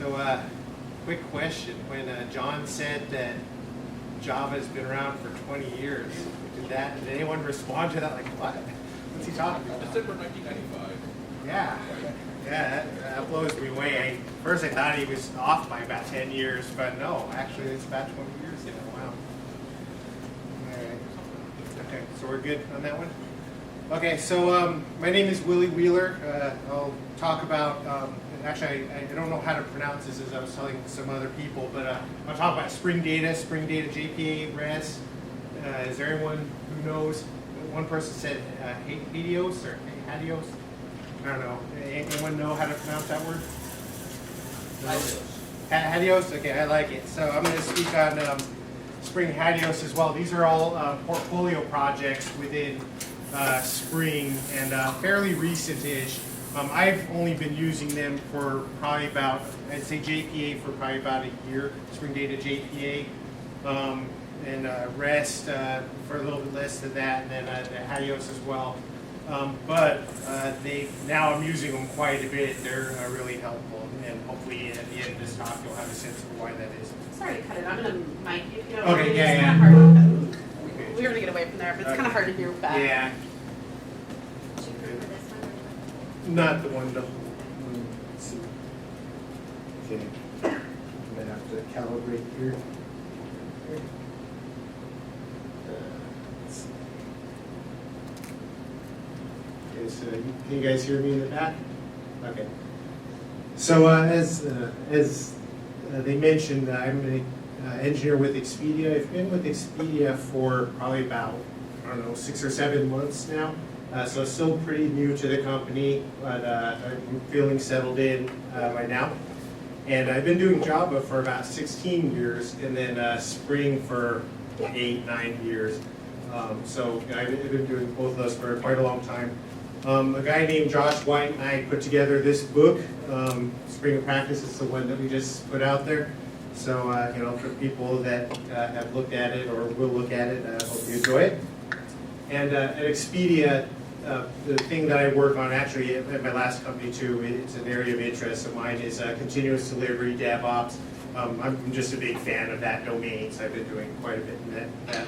So, quick question. When John said that Java has been around for 20 years, did anyone respond to that? Like, what? What's he talking about? December 1995. Yeah. Yeah, that blows me away. First, I thought he was off by about 10 years, but no, actually, it's about 20 years now. Wow. All right. Okay, so we're good on that one? Okay, so my name is Willie Wheeler. I'll talk about, actually, I don't know how to pronounce this as I was telling some other people, but I'll talk about Spring Data JPA, REST. Is there anyone who knows? One person said HATEOAS or HATEOAS. I don't know. Anyone know how to pronounce that word? HATEOAS? Okay, I like it. So I'm going to speak on Spring HATEOAS as well. These are all portfolio projects within Spring and fairly recent-ish. I've only been using them for probably about, I'd say JPA for probably about a year, Spring Data JPA, and REST for a little bit less than that, and then HATEOAS as well. But now I'm using them quite a bit. They're really helpful, and hopefully at the end of this talk you'll have a sense of why that is. Sorry to cut it. I'm going to mic you if you don't mind. Okay, yeah, it's yeah. kind of hard. We were going to get away from there, but it's kind of hard to hear back. Yeah. Not the one to Let's see. Okay. I'm going to have to calibrate here. Let's see. Okay, so can you guys hear me in the back? Okay. So as they mentioned, I'm an engineer with Expedia. I've been with Expedia for probably about, I don't know, 6 or 7 months now. So still pretty new to the company, but I'm feeling settled in by now. And I've been doing Java for about 16 years, and then Spring for 8, 9 years. So I've been doing both of those for quite a long time. A guy named Josh White and I put together this book, Spring in Practice. It's the one that we just put out there. So for people that have looked at it or will look at it, I hope you enjoy it. And at Expedia, the thing that I work on actually at my last company too, it's an area of interest of mine, is continuous delivery, DevOps. I'm just a big fan of that domain, so I've been doing quite a bit in that.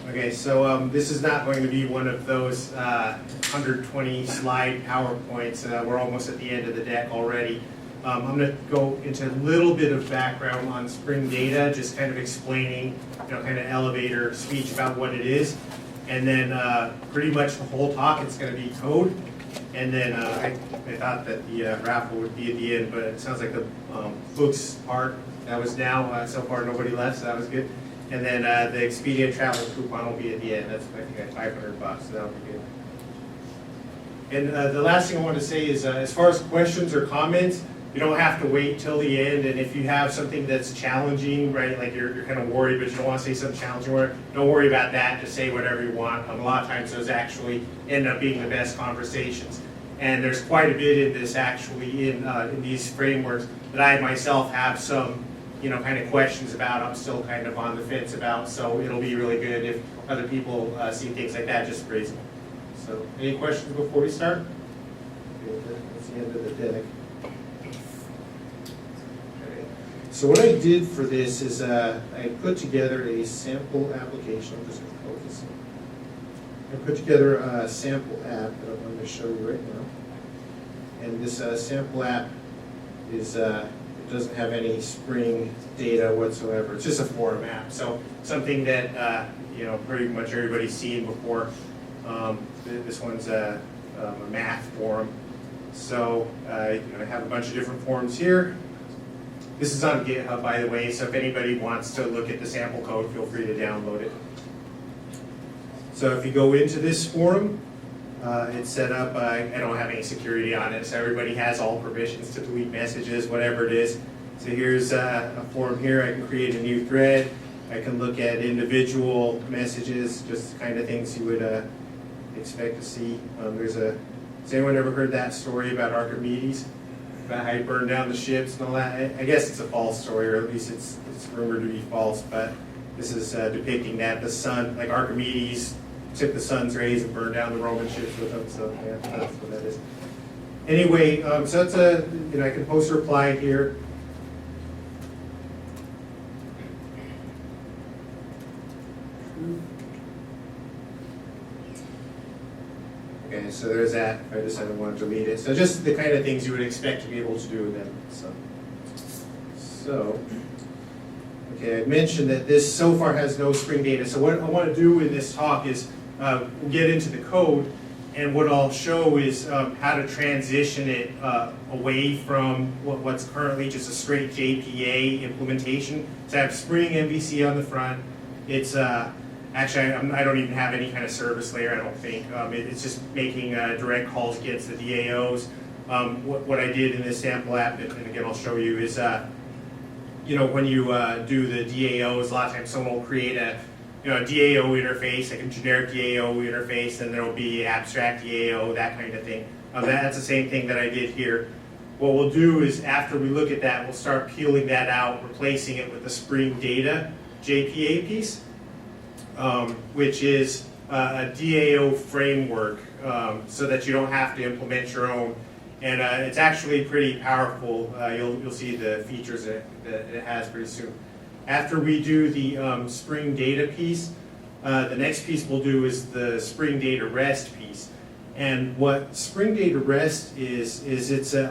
Okay, so this is not going to be one of those 120 slide PowerPoints. We're almost at the end of the deck already. I'm going to go into a little bit of background on Spring Data, just kind of explaining, kind of elevator speech about what it is. And then pretty much the whole talk, it's going to be code. And then I thought that the raffle would be at the end, but it sounds like the books part, that was now. So far nobody left, so that was good. And then the Expedia travel coupon will be at the end. That's, I think, at $500, so that'll be good. And the last thing I want to say is, as far as questions or comments, you don't have to wait till the end. And if you have something that's challenging, right, like you're kind of worried, but you don't want to say something challenging, don't worry about that. Just say whatever you want. A lot of times those actually end up being the best conversations. And there's quite a bit in this actually in these frameworks that I myself have some kind of questions about. I'm still kind of on the fence about, so it'll be really good if other people see things like that, just raise them. So, any questions before we start? Okay, that's the end of the deck. Okay. So what I did for this is I put together a sample application. I'm just going to focus. I put together a sample app that I'm going to show you right now. And this sample app is it doesn't have any Spring data whatsoever. It's just a forum app. So something that pretty much everybody's seen before. This one's a math forum. So I have a bunch of different forums here. This is on GitHub, by the way. So if anybody wants to look at the sample code, feel free to download it. So if you go into this forum, it's set up, I don't have any security on it, so everybody has all permissions to delete messages, whatever it is. So here's a form here. I can create a new thread. I can look at individual messages, just kind of things you would expect to see. Has anyone ever heard that story about Archimedes? About how he burned down the ships and all that? I guess it's a false story, or at least it's rumored to be false, but this is depicting that the sun, like Archimedes, took the sun's rays and burned down the Roman ships with them, so yeah, that's what that is. Anyway, so it's a, I can post a reply here. Okay, so there's that. I decided I want to delete it. So just the kind of things you would expect to be able to do with them. So okay, I mentioned that this so far has no Spring Data. So what I want to do in this talk is we'll get into the code, and what I'll show is how to transition it away from what's currently just a straight JPA implementation. So I have Spring MVC on the front. It's actually, I don't even have any kind of service layer, I don't think. It's just making direct calls against the DAOs. What I did in this sample app, and again I'll show you, is when you do the DAOs, a lot of times someone will create a DAO interface, like a generic DAO interface, and there will be abstract DAO, that kind of thing. That's the same thing that I did here. What we'll do is after we look at that, we'll start peeling that out, replacing it with the Spring Data JPA piece, which is a DAO framework so that you don't have to implement your own. And it's actually pretty powerful. You'll see the features that it has pretty soon. After we do the Spring Data piece, the next piece we'll do is the Spring Data REST piece. And what Spring Data REST is it's a,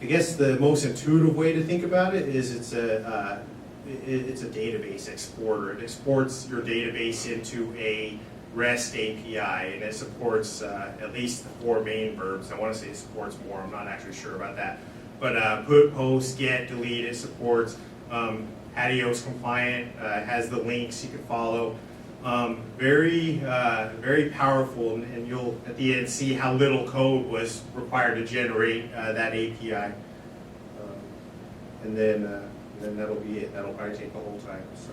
I guess the most intuitive way to think about it is it's a database exporter. It exports your database into a REST API, and it supports at least the 4 main verbs. I want to say it supports more. I'm not actually sure about that. But put, post, get, delete, it supports. HATEOAS-compliant, has the links you can follow. Very powerful, and you'll at the end see how little code was required to generate that API. And then that'll be it. That'll probably take the whole time. So,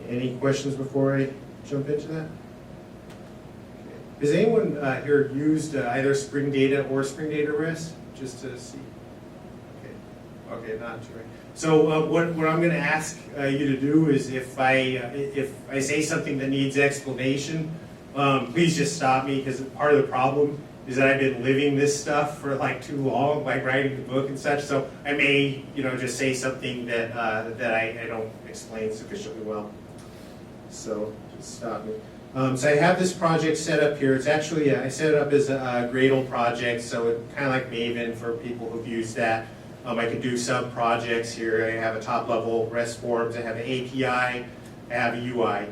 any questions before I jump into that? Okay. Has anyone here used either Spring Data or Spring Data REST? Just to see. Okay, not too right. So what I'm going to ask you to do is if I say something that needs explanation, please just stop me, because part of the problem is that I've been living this stuff for like too long, like writing the book and such. So I may just say something that I don't explain sufficiently well. So just stop me. So I have this project set up here. It's actually I set it up as a Gradle project, so it's kind of like Maven for people who've used that. I can do sub-projects here. I have a top-level REST forms. I have an API. I have a UI.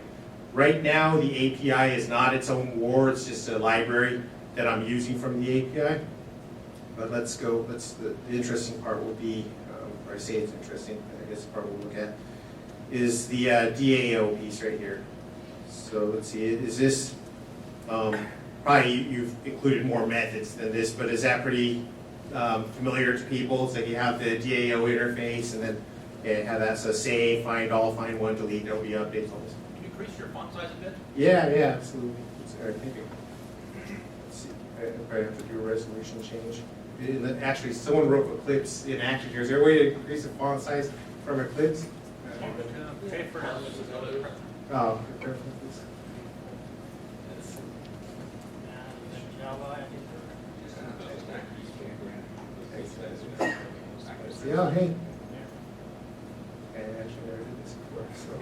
Right now, the API is not its own war. It's just a library that I'm using from the API. But let's go. The interesting part will be, or I say it's interesting, I guess the part we'll look at, is the DAO piece right here. So let's see. Is this, probably you've included more methods than this, but is that pretty familiar to people? So you have the DAO interface, and then have that, so save, find all, find one, delete, there'll be updates on this. Can you increase your font size a bit? Yeah, absolutely. All right, thank you. Let's see, I probably have to do a resolution change. Actually, someone wrote Eclipse in action here. Is there a way to increase the font size from Eclipse? Okay, for now, this is another. Oh, perfect. Yeah, hey. I actually never did this before, so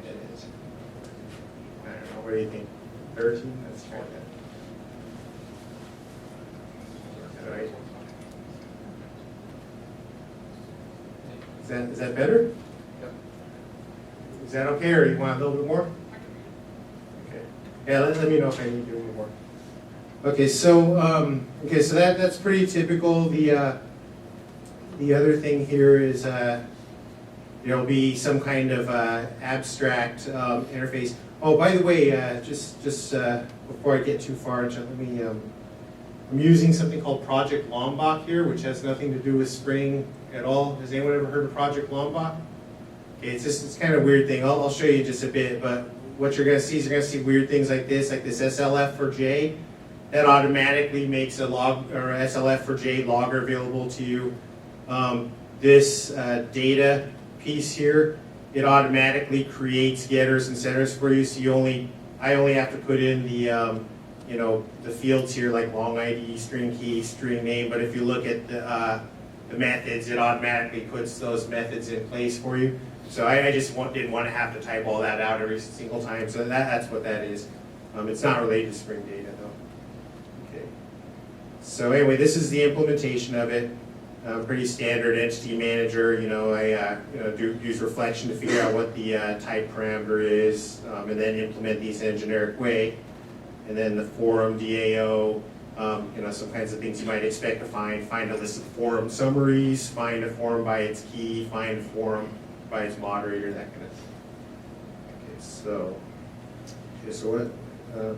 it is. I don't know, what do you think? 13? Let's try that. All right. Is that better? Yep. Is that okay, or you want a little bit more? Okay. Yeah, let me know if I need to do a little more. Okay, so so that's pretty typical. The other thing here is there'll be some kind of abstract interface. Oh, by the way, just before I get too far into it, let me. I'm using something called Project Lombok here, which has nothing to do with Spring at all. Has anyone ever heard of Project Lombok? Okay, it's kind of a weird thing. I'll show you just a bit, but what you're going to see is you're going to see weird things like this SLF for J. That automatically makes a log or SLF for J logger available to you. This data piece here, it automatically creates getters and setters for you. So I only have to put in the you know, the fields here like long ID, string key, string name, but if you look at the methods, it automatically puts those methods in place for you. So I just didn't want to have to type all that out every single time, so that's what that is. It's not related to Spring Data though. Okay. So anyway, this is the implementation of it. Pretty standard entity manager. You know, I do use reflection to figure out what the type parameter is, and then implement these in a generic way. And then the forum DAO, you know, some kinds of things you might expect to find a list of forum summaries, find a forum by its key, find a forum by its moderator, that kind of thing. Okay, so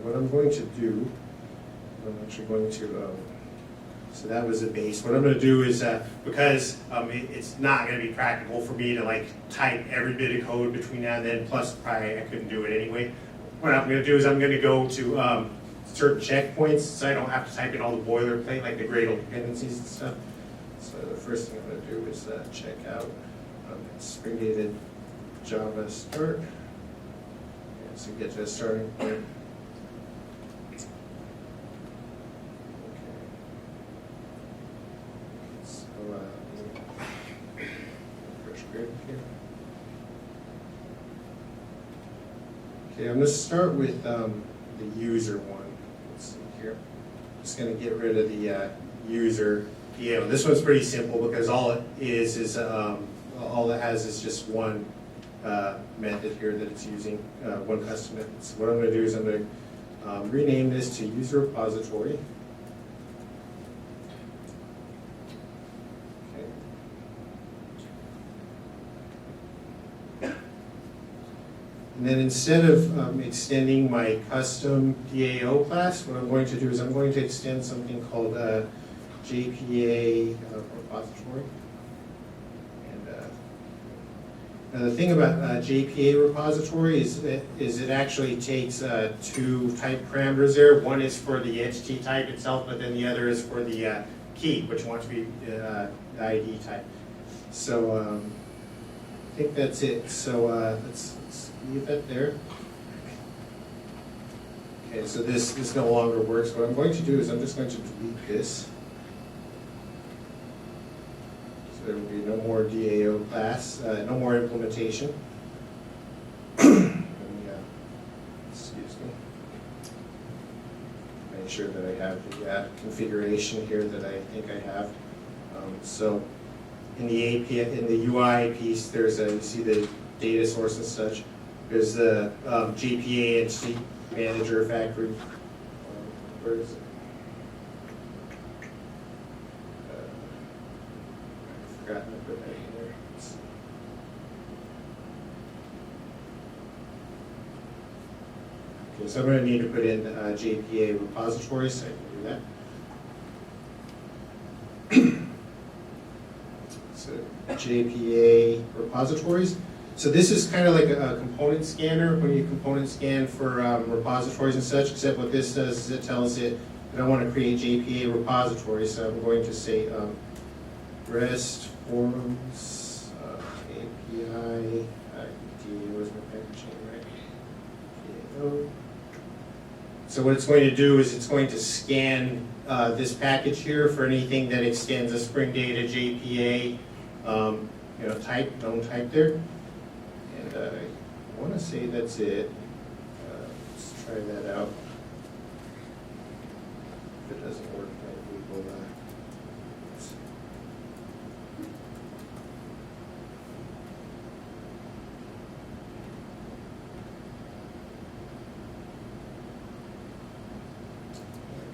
what I'm going to do, I'm actually going to, so that was the base. What I'm going to do is, because it's not going to be practical for me to like type every bit of code between now and then, plus probably I couldn't do it anyway. What I'm going to do is I'm going to go to certain checkpoints so I don't have to type in all the boilerplate like the Gradle dependencies and stuff. So the first thing I'm going to do is check out Spring Data Java start. Yeah, so get to a starting point. Okay. So first grid here. Okay, I'm going to start with the user one. Let's see here. I'm just going to get rid of the user. Yeah, this one's pretty simple because all it is all it has is just one method here that it's using, one custom method. So what I'm going to do is I'm going to rename this to user repository. And then instead of extending my custom DAO class, what I'm going to do is I'm going to extend something called JPA repository. And the thing about JPA repository is it actually takes two type parameters there. One is for the entity type itself, but then the other is for the key, which wants to be the ID type. So I think that's it. So let's leave that there. Okay, so this no longer works. What I'm going to do is I'm just going to delete this. So there will be no more DAO class, no more implementation. Excuse me. Make sure that I have the configuration here that I think I have. So in the API, in the UI piece, there's you see the data source and such. There's the JPA entity manager factory. Where is it? I've forgotten to put that in there. Okay, so I'm going to need to put in JPA repository, so I can do that. So JPA repositories. So this is kind of like a component scanner when you component scan for repositories and such, except what this does is it tells it that I want to create JPA repositories. So I'm going to say REST forums API where's my packaging, right? So what it's going to do is it's going to scan this package here for anything that extends a Spring Data JPA type, known type there. I want to say that's it. Let's try that out. If it doesn't work, maybe we'll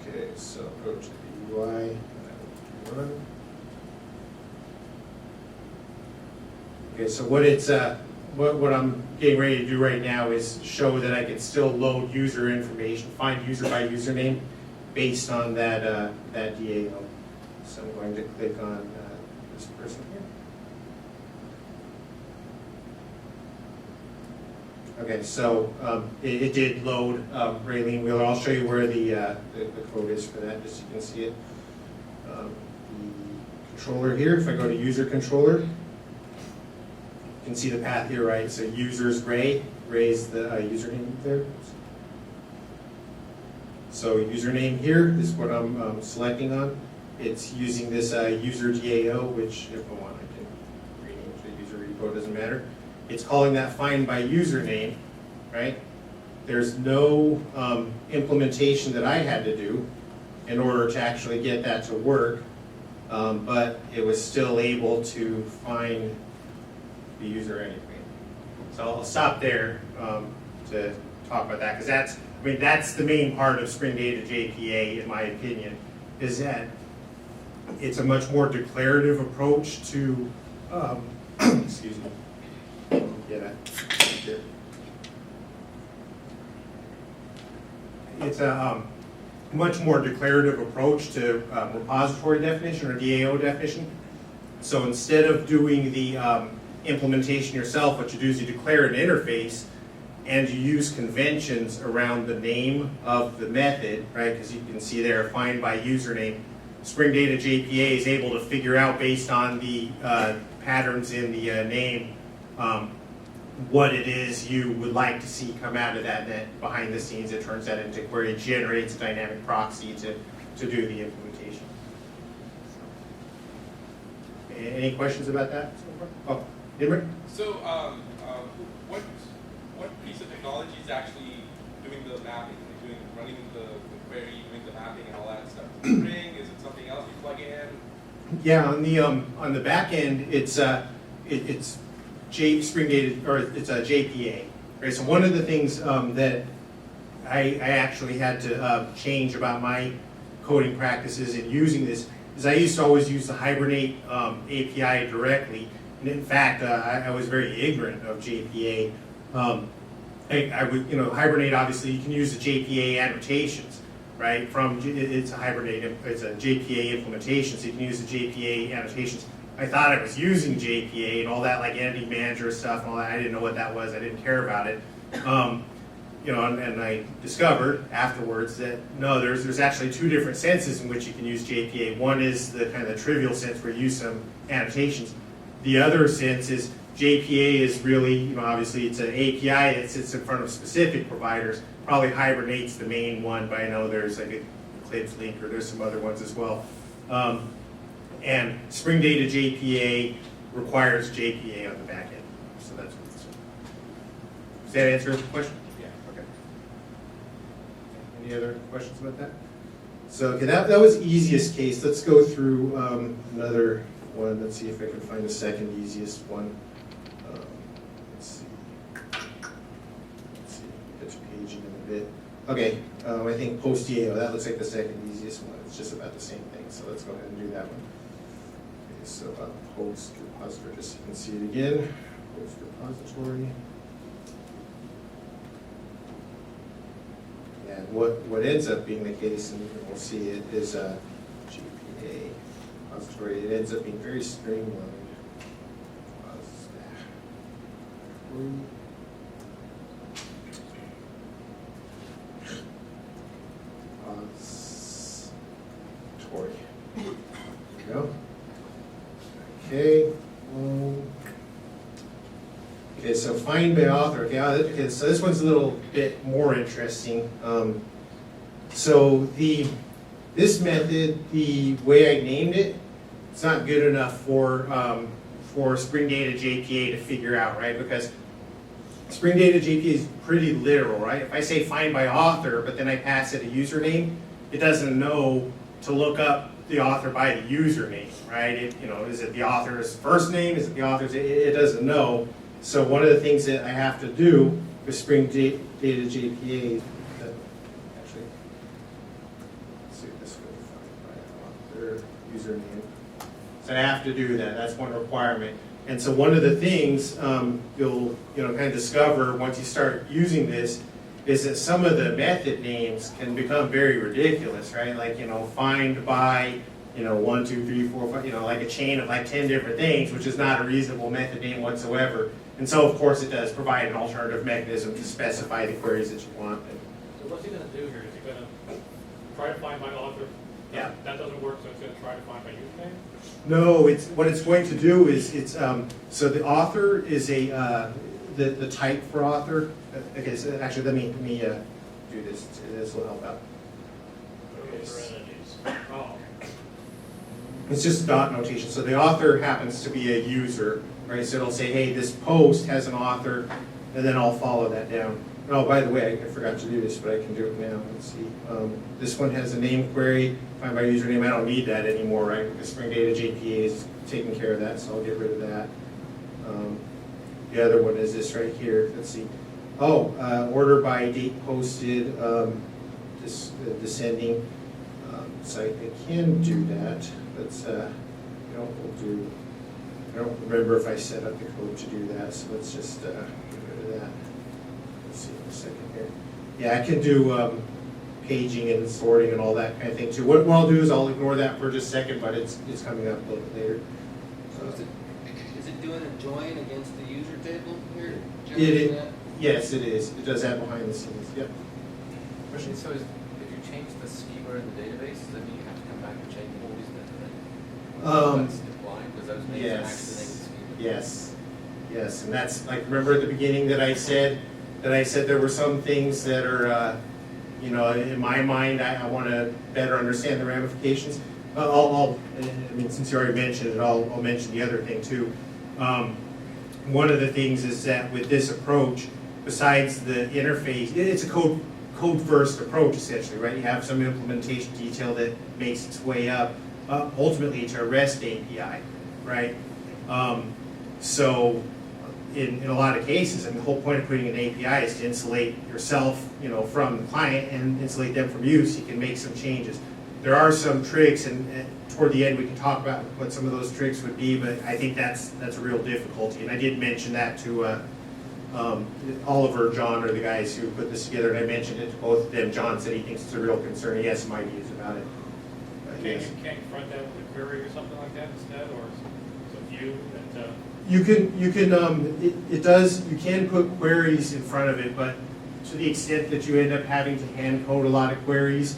okay, so go to the UI and run. Okay, so what it's what I'm getting ready to do right now is show that I can still load user information, find user by username based on that that DAO. So I'm going to click on this person here. Okay, so it did load Raylene Wheeler. I'll show you where the code is for that, just so you can see it. The controller here, if I go to user controller, you can see the path here, right? So users Ray is the username there. So username here is what I'm selecting on. It's using this user DAO, which if I want, I can rename to user repo, doesn't matter. It's calling that find by username, right? There's no implementation that I had to do in order to actually get that to work, but it was still able to find the user anyway. So I'll stop there to talk about that, because that's the main part of Spring Data JPA, in my opinion, is that it's a much more declarative approach to, excuse me, get it here. It's a much more declarative approach to repository definition or DAO definition. So instead of doing the implementation yourself, what you do is you declare an interface and you use conventions around the name of the method, right? Because you can see there, find by username. Spring Data JPA is able to figure out, based on the patterns in the name, what it is you would like to see come out of that net. Behind the scenes, it turns that into where it generates a dynamic proxy to do the implementation. Any questions about that so far? Oh, Imre? So, what piece of technology is actually doing the mapping, running the query, doing the mapping, and all that stuff? Is it Spring? Is it something else you plug in? Yeah, on the back end, it's Spring Data, or it's a JPA. Right. So one of the things that I actually had to change about my coding practices in using this is I used to always use the Hibernate API directly. And in fact, I was very ignorant of JPA. I would, Hibernate, obviously, you can use the JPA annotations, right? It's a Hibernate, it's a JPA implementation, so you can use the JPA annotations. I thought I was using JPA and all that, like entity manager stuff and all that. I didn't know what that was. I didn't care about it. And I discovered afterwards that no, there's actually two different senses in which you can use JPA. One is the kind of the trivial sense where you use some annotations. The other sense is JPA is really, obviously it's an API that sits in front of specific providers. Probably Hibernate's the main one, but I know there's like a Eclipse Link or there's some other ones as well. And Spring Data JPA requires JPA on the back end. So that's what it's. Does that answer the question? Yeah. Okay. Any other questions about that? So okay, that was the easiest case. Let's go through another one. Let's see if I can find the second easiest one. Let's see. Get to paging in a bit. Okay, I think post DAO, that looks like the second easiest one. It's just about the same thing. So let's go ahead and do that one. Okay, so post repository, just so you can see it again. Post repository. And what ends up being the case, and we'll see it, is a GPA repository. It ends up being very streamlined. There we go. Okay. Okay, so find by author. Okay, so this one's a little bit more interesting. So this method, the way I named it, it's not good enough for Spring Data JPA to figure out, right? Because Spring Data JPA is pretty literal, right? If I say find by author, but then I pass it a username, it doesn't know to look up the author by the username, right? Is it the author's first name? Is it the author's? It doesn't know. So one of the things that I have to do with Spring Data JPA, actually, let's see if this will find by author username. So I have to do that. That's one requirement. And so one of the things you'll kind of discover once you start using this is that some of the method names can become very ridiculous, right? Like, find by, 1, 2, 3, 4, 5, like a chain of like 10 different things, which is not a reasonable method name whatsoever. And so, of course, it does provide an alternative mechanism to specify the queries that you want. So what's he going to do here? Is he going to try to find my author? Yeah. That doesn't work, so it's going to try to find my username? No, what it's going to do is so the author is the type for author. Okay, so actually let me do this. This will help out. User entities. Oh, okay. It's just dot notation. So the author happens to be a user, right? So it'll say, hey, this post has an author, and then I'll follow that down. Oh, by the way, I forgot to do this, but I can do it now. Let's see. This one has a name query, find by username. I don't need that anymore, right? Because Spring Data JPA is taking care of that, so I'll get rid of that. The other one is this right here. Let's see. Oh, order by date posted, descending. So I can do that, but I don't remember if I set up the code to do that, so let's just get rid of that. Let's see in a second here. Yeah, I can do paging and sorting and all that kind of thing too. What I'll do is I'll ignore that for just a second, but it's coming up a little bit later. So is it doing a join against the user table here? Yes, it is. It does that behind the scenes. Yep. Question, so if you change the schema in the database, does that mean you have to come back and change all these metadata? That's implying, because those names are Yes. activating the schema. Yes, and that's like, remember at the beginning that I said there were some things that are, in my mind, I want to better understand the ramifications. Since you already mentioned it, I'll mention the other thing too. One of the things is that with this approach, besides the interface, it's a code first approach essentially, right? You have some implementation detail that makes its way up ultimately to a REST API, right? So in a lot of cases, the whole point of putting an API is to insulate yourself, from the client and insulate them from you, so you can make some changes. There are some tricks, and toward the end we can talk about what some of those tricks would be, but I think that's a real difficulty. And I did mention that to Oliver, John are the guys who put this together, and I mentioned it to both of them. John said he thinks it's a real concern. He has some ideas about it. But Can't yes. you confront that with a query or something like that instead, or some view that? You can put queries in front of it, but to the extent that you end up having to hand code a lot of queries,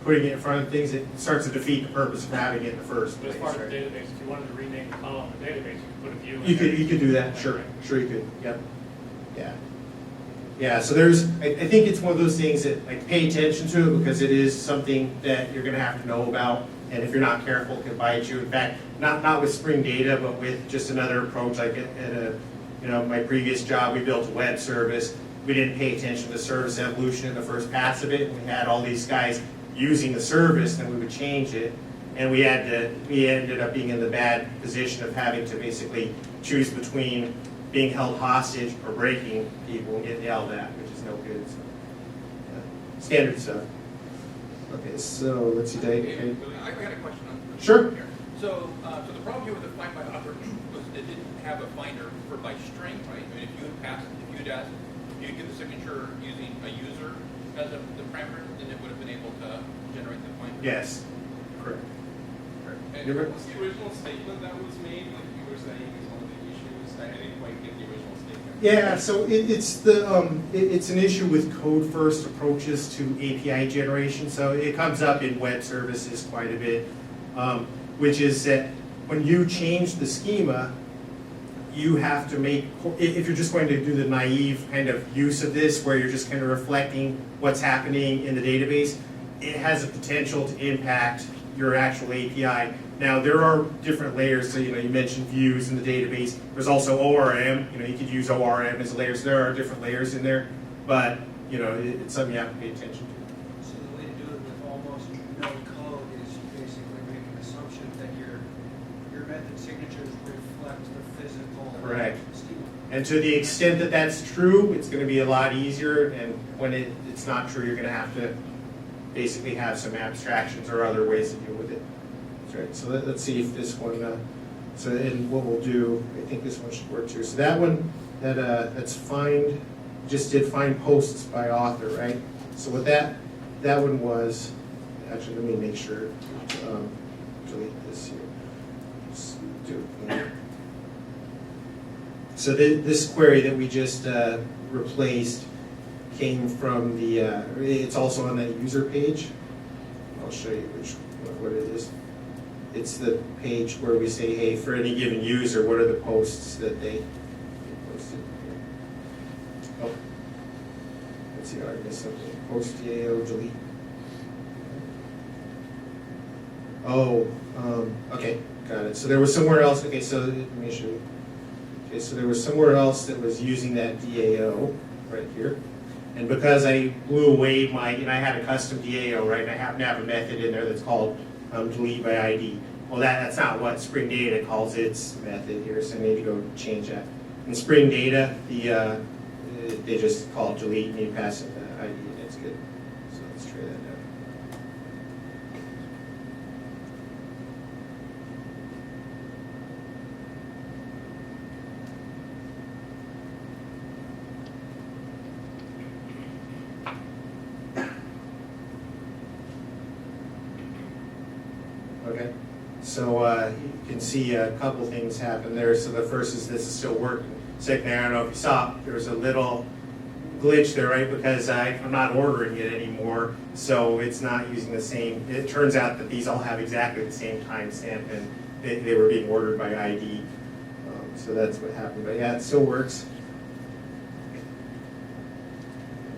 putting it in front of things, it starts to defeat the purpose of having it in the first But place. as far as the right? database, if you wanted to rename the column in the database, you could put a view in You there. could do that, sure you could, yep, yeah. So I think it's one of those things that, like, pay attention to it, because it is something that you're gonna have to know about, and if you're not careful, it can bite you. In fact, not with Spring Data, but with just another approach, like my previous job, we built a web service. We didn't pay attention to service evolution in the first pass of it. We had all these guys using the service, then we would change it, and we ended up being in the bad position of having to basically choose between being held hostage or breaking people and getting yelled at, which is no good. So, yeah. Standard stuff. Okay, so let's see, Dave. Okay. I got a question on. Sure. Here. So the problem here with the find by author was it didn't have a finder for by string, right? I mean, if you had asked, you give the signature using a user as the parameter, then it would have been able to generate the finder. Yes, correct. And what was the original statement that was made, like you were saying, is one of the issues? I didn't quite get the original statement. Yeah, so it's an issue with code first approaches to API generation. So it comes up in web services quite a bit, which is that when you change the schema, you have to make, if you're just going to do the naive kind of use of this, where you're just kind of reflecting what's happening in the database, it has a potential to impact your actual API. Now, there are different layers, so you mentioned views in the database. There's also ORM, you could use ORM as a layer, so there are different layers in there, but it's something you have to pay attention to. So the way to do it with almost no code is basically make an assumption that your method signatures reflect the physical Correct. schema. And to the extent that that's true, it's going to be a lot easier, and when it's not true, you're going to have to basically have some abstractions or other ways to deal with it. That's right. So let's see if this one, and what we'll do, I think this one should work too. So that one, that's find, just did find posts by author, right? So what that one was, actually let me make sure, delete this here. Let's do it here. So this query that we just replaced came from the, it's also on that user page. I'll show you what it is. It's the page where we say, hey, for any given user, what are the posts that they posted? Oh, let's see, I missed something. Post DAO delete. Oh, okay, got it. So there was somewhere else, okay, so let me show you. Okay, so there was somewhere else that was using that DAO right here. And because I blew away my, I had a custom DAO, right, and I happen to have a method in there that's called delete by ID. Well, that's not what Spring Data calls its method here, so I need to go change that. In Spring Data, they just call it delete and you pass it the ID and it's good. So let's try that now. Okay, so you can see a couple things happen there. So the first is this is still working. Second, I don't know if you saw, there was a little glitch there, right? Because I'm not ordering it anymore, so it's not using the same. It turns out that these all have exactly the same timestamp, and they were being ordered by ID. So that's what happened. But yeah, it still works.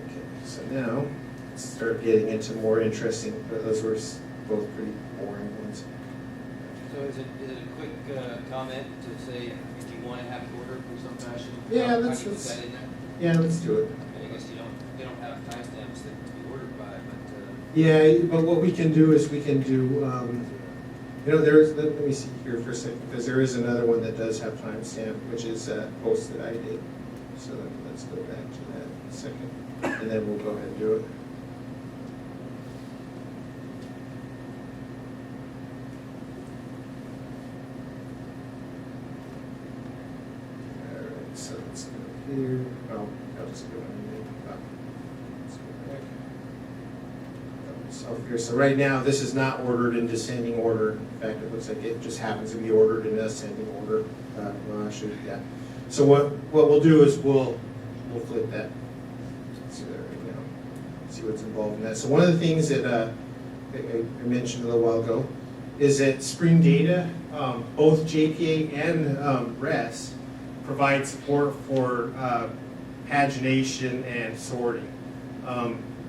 Okay, so now let's start getting into more interesting. Those were both pretty boring ones. So is it a quick comment to say if you want to have it ordered in some fashion? Yeah, how let's- do you put that in there? Yeah, let's do it. I guess they don't have timestamps that to be ordered by, but Yeah, but what we can do is we can do, there's, let me see here for a second, because there is another one that does have timestamp, which is posted ID. So let's go back to that in a second, and then we'll go ahead and do it. All right, so let's go here. Oh, I'll just go underneath. Let's go back. So here, so right now, this is not ordered in descending order. In fact, it looks like it just happens to be ordered in ascending order. Well, actually, yeah. So what we'll do is we'll flip that. See that right now. See what's involved in that. So one of the things that I mentioned a little while ago is that Spring Data, both JPA and REST, provide support for pagination and sorting.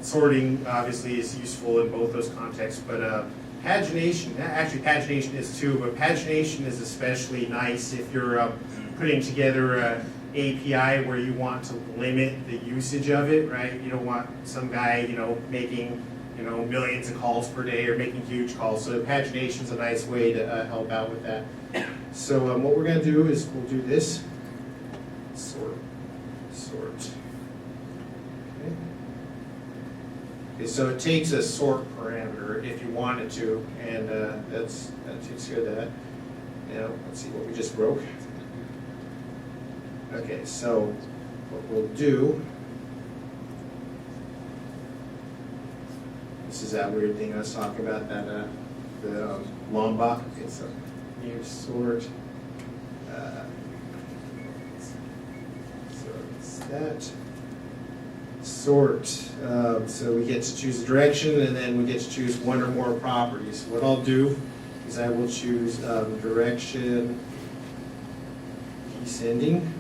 Sorting obviously is useful in both those contexts, but pagination, actually pagination is too, but pagination is especially nice if you're putting together an API where you want to limit the usage of it, right? You don't want some guy, making, millions of calls per day or making huge calls. So pagination is a nice way to help out with that. So what we're going to do is we'll do this, sort. Okay, so it takes a sort parameter if you wanted to, and that takes care of that. Now, let's see what we just broke. Okay, so what we'll do, this is that weird thing I was talking about, that the Lombok. Okay, so new sort. So it's that. Sort, so we get to choose a direction, and then we get to choose one or more properties. What I'll do is I will choose direction descending,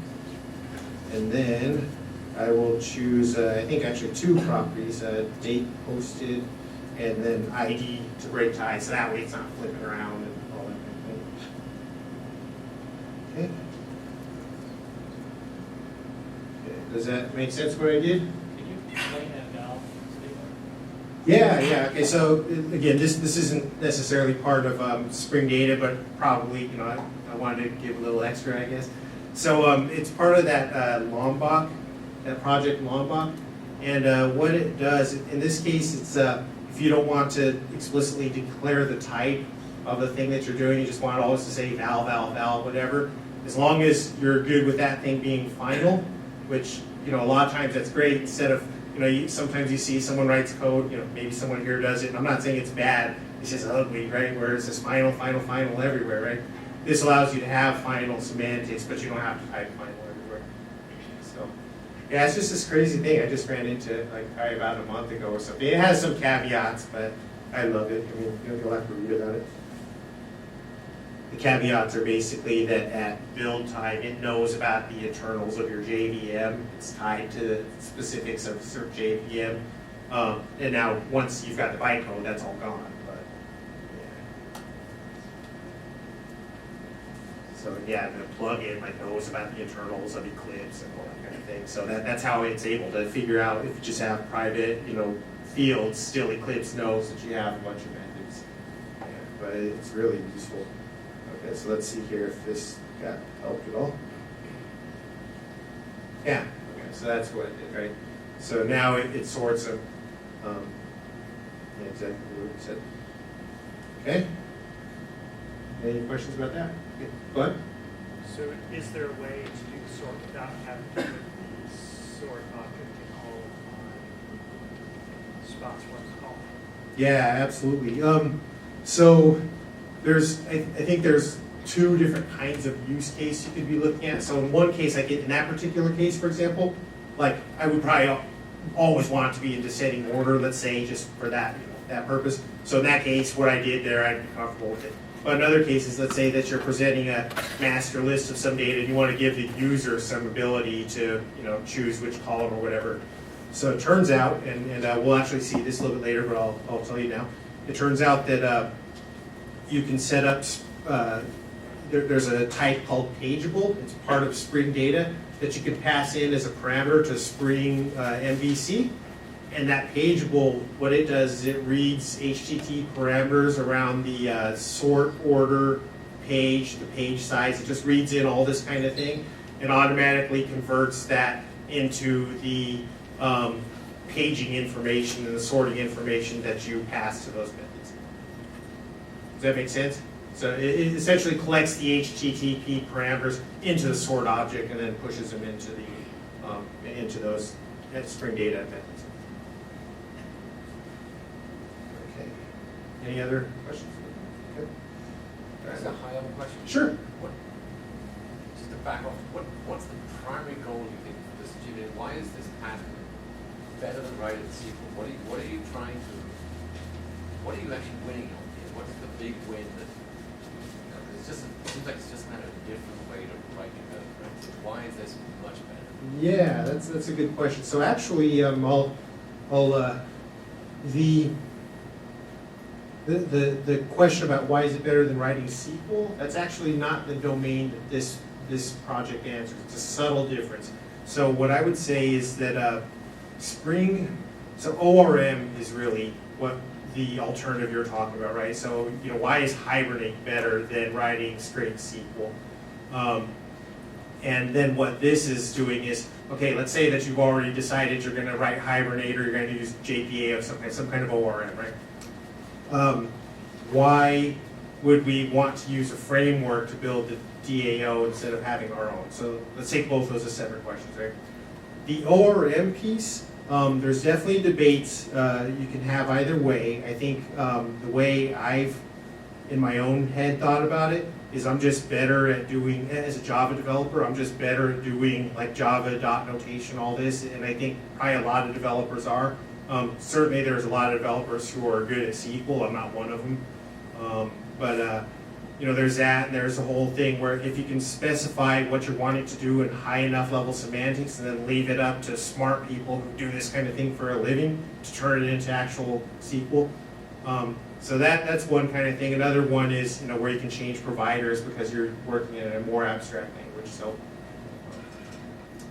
and then I will choose, I think actually two properties, date posted, and then ID to break ties, so that way it's not flipping around and all that kind of thing. Okay. Does that make sense what I did? Explain that now, Yeah. Okay. So again, this isn't necessarily part of Spring Data, but probably I wanted to give a little extra, I guess. So it's part of that Lombok, that project Lombok, and what it does in this case, it's if you don't want to explicitly declare the type of the thing that you're doing, you just want it always to say val, whatever. As long as you're good with that thing being final, which a lot of times that's great. Instead of sometimes you see someone writes code, maybe someone here does it, and I'm not saying it's bad, it's just ugly, right? Where it says final everywhere, right? This allows you to have final semantics, but you don't have to type final everywhere. So, yeah, it's just this crazy thing. I just ran into it probably about a month ago or something. It has some caveats, but I love it. I mean, you'll have to read about it. The caveats are basically that at build time, it knows about the internals of your JVM. It's tied to the specifics of certain JVM. And now, once you've got the bytecode, that's all gone. But, yeah. So yeah, the plugin like knows about the internals of Eclipse and all that kind of thing. So that's how it's able to figure out if you just have private, fields, still Eclipse knows that you have a bunch of methods. Yeah, but it's really useful. Okay, so let's see here if this got helped at all. Yeah, okay, so that's what it did, right? So now it sorts them. Yeah, exactly what we said. Okay? Any questions about that? Okay. Go ahead. So is there a way to do the sort without having to put the sort object in all of my spots where it's called? Yeah, absolutely. So I think there's two different kinds of use case you could be looking at. So in one case, in that particular case, for example, like I would probably always want it to be in descending order, let's say, just for that, that purpose. So in that case, what I did there, I'd be comfortable with it. But in other cases, let's say that you're presenting a master list of some data and you want to give the user some ability to, choose which column or whatever. So it turns out, and we'll actually see this a little bit later, but I'll tell you now. It turns out that you can set up, there's a type called pageable. It's part of Spring Data that you can pass in as a parameter to Spring MVC. And that pageable, what it does is it reads HTTP parameters around the sort, order, page, the page size. It just reads in all this kind of thing and automatically converts that into the paging information and the sorting information that you pass to those methods. Does that make sense? So it essentially collects the HTTP parameters into the sort object and then pushes them into the into those Spring Data methods. Okay. Any other questions? Okay. Just a high level question. Sure. Just to back off, what's the primary goal you think for this GPA? Why is this pattern better than writing SQL? What are you trying to? What are you actually winning on here? What's the big win that? It seems like it's just kind of a different way to write your code, right? So why is this much better? Yeah, that's a good question. So actually, the question about why is it better than writing SQL, that's actually not the domain that this project answers. It's a subtle difference. So what I would say is that so ORM is really what the alternative you're talking about, right? So why is Hibernate better than writing straight SQL? And then what this is doing is, okay, let's say that you've already decided you're going to write Hibernate or you're going to use JPA of some kind of ORM, right? Why would we want to use a framework to build the DAO instead of having our own? So let's take both those as separate questions, right? The ORM piece, there's definitely debates you can have either way. I think the way I've, in my own head, thought about it is I'm just better at doing, as a Java developer, I'm just better at doing like Java dot notation, all this, and I think probably a lot of developers are. Certainly there's a lot of developers who are good at SQL, I'm not one of them. But there's that, and there's the whole thing where if you can specify what you're wanting to do in high enough level semantics and then leave it up to smart people who do this kind of thing for a living to turn it into actual SQL. So that's one kind of thing. Another one is where you can change providers because you're working in a more abstract language. So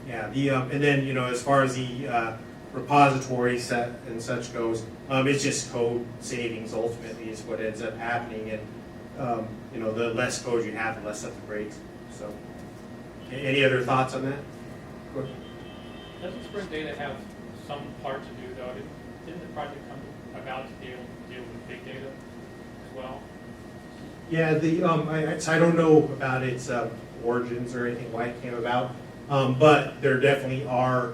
yeah, and then as far as the repository set and such goes, it's just code savings ultimately is what ends up happening, and the less code you have, the less stuff it breaks. So any other thoughts on that? Go ahead. Doesn't Spring Data have some part to do though? Didn't the project come about to be able to deal with big data as well? Yeah, I don't know about its origins or anything, why it came about, but there definitely are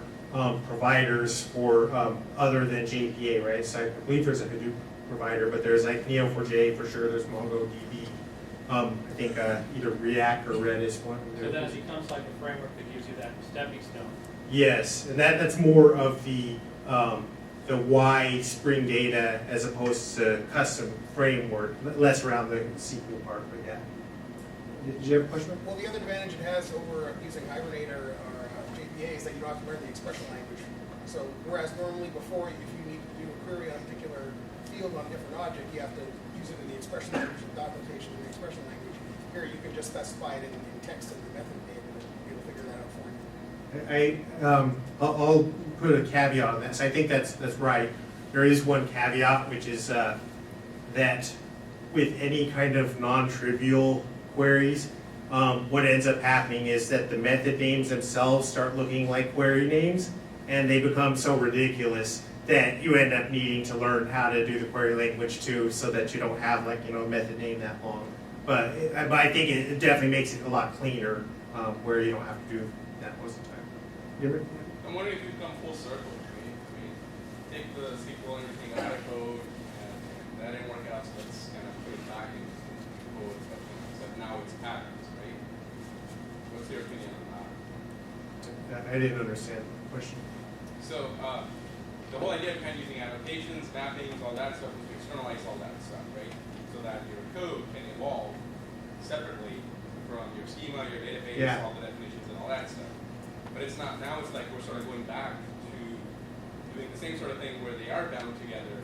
providers for other than JPA, right? So I believe there's a Hadoop provider, but there's like Neo4j for sure. There's MongoDB. I think either React or Redis one. So then it becomes like a framework that gives you that stepping stone. Yes, and that's more of the why Spring Data as opposed to custom framework, less around the SQL part. But yeah. Did you have a question? Well, the other advantage it has over using Hibernate or JPA is that you don't have to learn the expression language. So whereas normally before, if you need to do a query on a particular field on a different object, you have to use it in the expression language, the dot notation in the expression language. Here, you can just specify it in text in the method name, and it'll figure that out for you. I'll put a caveat on this. I think that's right. There is one caveat, which is that with any kind of non-trivial queries, what ends up happening is that the method names themselves start looking like query names, and they become so ridiculous that you end up needing to learn how to do the query language too, so that you don't have like, a method name that long. But I think it definitely makes it a lot cleaner, where you don't have to do that most of the time. I'm wondering if we've come full circle. We take the SQL and everything out of code, and that didn't work out, so let's kind of put it back into code, but now it's patterns, right? What's your opinion on that? I didn't understand the question. So the whole idea of kind of using annotations, mappings, all that stuff is to externalize all that stuff, right? So that your code can evolve separately from your schema, your database, all the definitions and all that stuff. But it's not, now it's like we're sort of going back to doing the same sort of thing where they are bound together,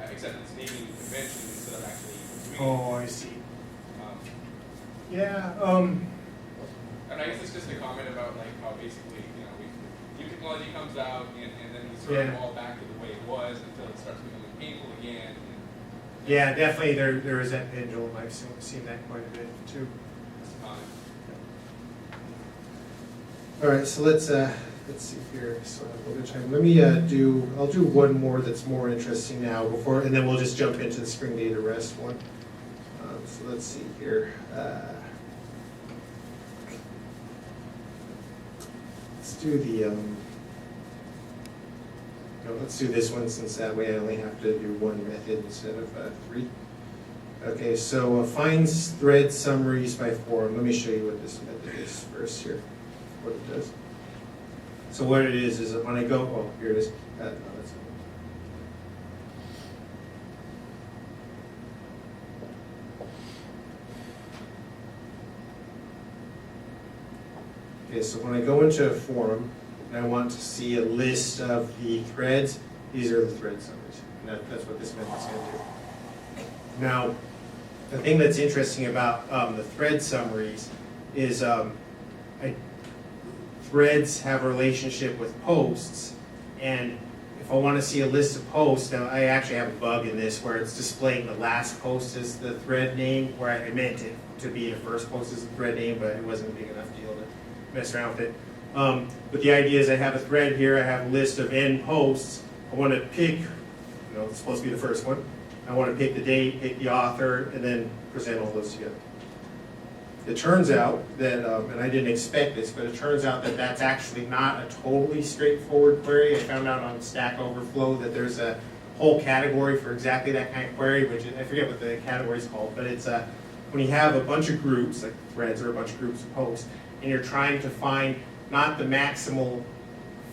except it's naming conventions instead of actually doing Oh, I see. Yeah. And I guess it's just a comment about like how basically, new technology comes out and then we sort of fall back to the way it was until it starts becoming painful again. Yeah, definitely there is that pendulum. I've seen that quite a bit too. All right, so let's see here. So I have a little bit of time. Let me I'll do one more that's more interesting now before, and then we'll just jump into the Spring Data REST one. So let's see here. Let's do the let's do this one, since that way I only have to do one method instead of 3. Okay, so finds thread summaries by forum. Let me show you what this method is first here, what it does. So what it is that when I go, oh, here it is. No, that's okay, so when I go into a forum, and I want to see a list of the threads, these are the thread summaries. And that's what this method's going to do. Now, the thing that's interesting about the thread summaries is threads have a relationship with posts, and if I want to see a list of posts, now I actually have a bug in this where it's displaying the last post as the thread name, where I meant it to be the first post as the thread name, but it wasn't a big enough deal to mess around with it. But the idea is I have a thread here, I have a list of n posts. I want to pick, it's supposed to be the first one. I want to pick the date, pick the author, and then present all those together. It turns out that, and I didn't expect this, but it turns out that that's actually not a totally straightforward query. I found out on Stack Overflow that there's a whole category for exactly that kind of query, which I forget what the category is called, but it's when you have a bunch of groups, like threads or a bunch of groups of posts, and you're trying to find not the maximal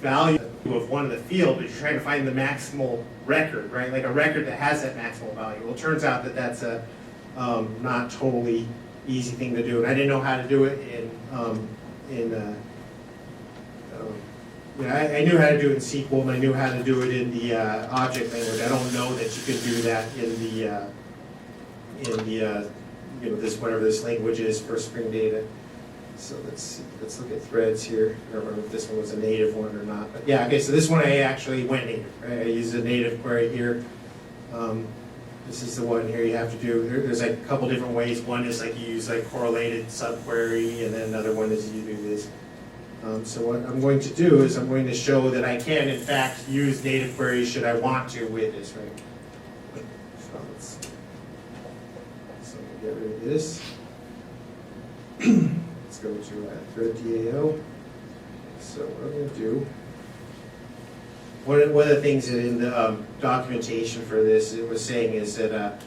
value of one of the field, but you're trying to find the maximal record, right? Like a record that has that maximal value. Well, it turns out that that's a not totally easy thing to do, and I didn't know how to do it I knew how to do it in SQL, and I knew how to do it in the object language. I don't know that you can do that in the this whatever this language is for Spring Data. So let's see. Let's look at threads here. I don't remember if this one was a native one or not, but yeah. Okay, so this one I actually went native. Right? I used a native query here. This is the one here you have to do. There's like a couple different ways. One is like you use like correlated subquery, and then another one is you do this. So what I'm going to do is I'm going to show that I can, in fact, use native queries should I want to with this, right? So I'm going to get rid of this. Let's go to thread DAO. So what I'm going to do, one of the things that in the documentation for this it was saying is that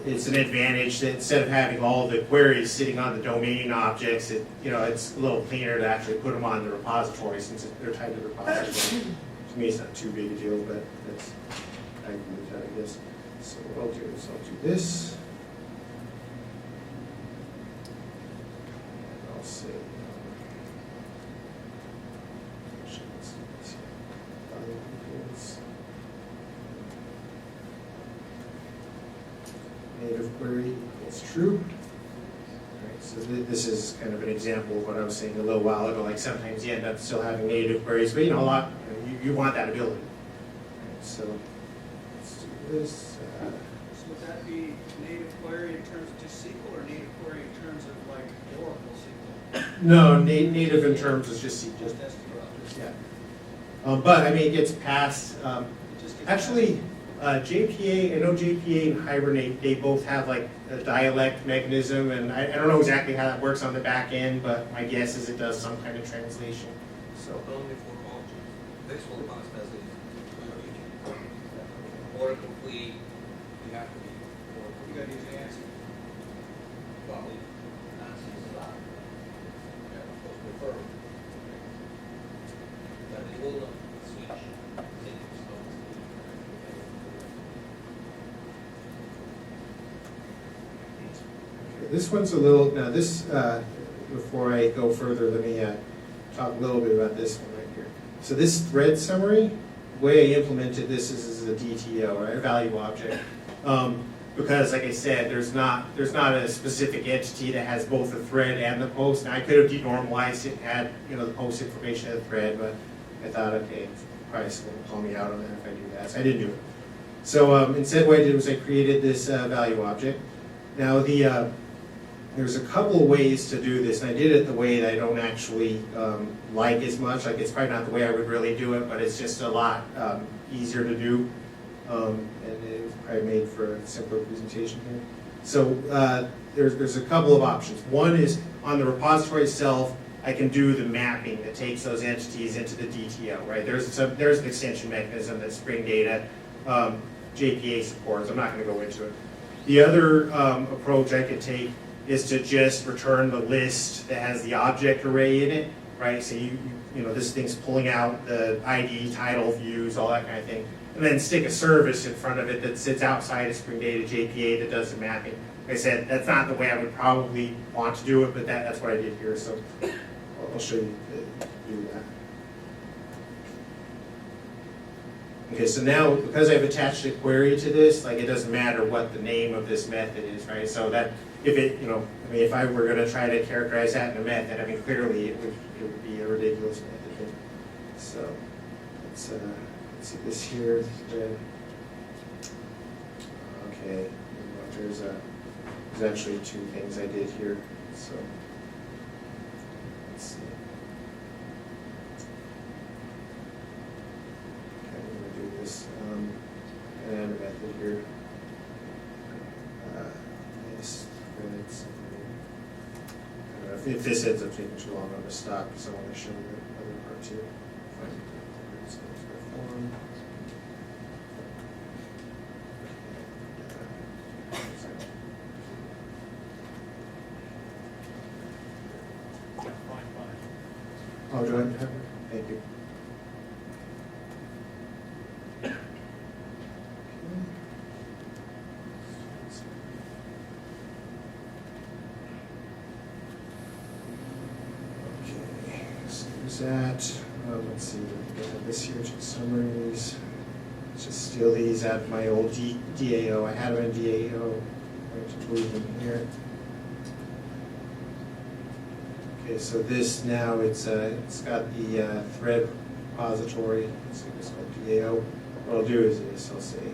it's an advantage that instead of having all the queries sitting on the domain objects, it's a little cleaner to actually put them on the repository since they're tied to the repository. To me, it's not too big a deal, but I agree with that, I guess. So what I'll do is I'll do this. And I'll say, native query equals true. So this is kind of an example of what I was saying a little while ago. Like sometimes you end up still having native queries, but a lot you want that ability. Right, so let's do this. So would that be native query in terms of just SQL or native query in terms of like Oracle SQL? No, native in terms of just SQL. Just SQL. Yeah. But I mean, it gets past. It just gets Actually, JPA, I know JPA and Hibernate, they both have like a dialect mechanism, and I don't know exactly how that works on the back end, but my guess is it does some kind of translation. So. Only for objects. This will pass as is. Or complete, you have to be. You gotta use ANSI. Probably. Answer is allowed. Yeah, of course, prefer. But it will not switch. This one's a little, now this, before I go further, let me talk a little bit about this one right here. So this thread summary, the way I implemented this is a DTO, right, a value object. Because like I said, there's not a specific entity that has both the thread and the post. Now I could have denormalized it and had the post information of the thread, but I thought, okay, probably someone will call me out on that if I do that, so I didn't do it. So instead what I did was I created this value object. Now there's a couple of ways to do this, and I did it the way that I don't actually like as much. Like it's probably not the way I would really do it, but it's just a lot easier to do, and it's probably made for a simpler presentation here. So there's a couple of options. One is on the repository itself, I can do the mapping that takes those entities into the DTO, right? There's an extension mechanism that Spring Data JPA supports. I'm not going to go into it. The other approach I could take is to just return the list that has the object array in it, right? So this thing's pulling out the ID, title, views, all that kind of thing, and then stick a service in front of it that sits outside of Spring Data JPA that does the mapping. Like I said, that's not the way I would probably want to do it, but that's what I did here. So I'll show you to do that. Okay, so now because I've attached a query to this, like it doesn't matter what the name of this method is, right? So that if it, if I were going to try to characterize that in a method, clearly it would be a ridiculous method. So let's see this here. Okay, there's actually two things I did here. So let's see. This and add a method here. This threads. If this ends up taking too long, I'm going to stop because I want to show you the other part too. Form. Oh, do I have it? Thank you. That. Let's see, we have this here, summaries. Let's just steal these out of my old DAO. I had them in DAO. I'm going to move them here. Okay, so this now it's got the thread repository. Let's see, it's called DAO. What I'll do is this. I'll say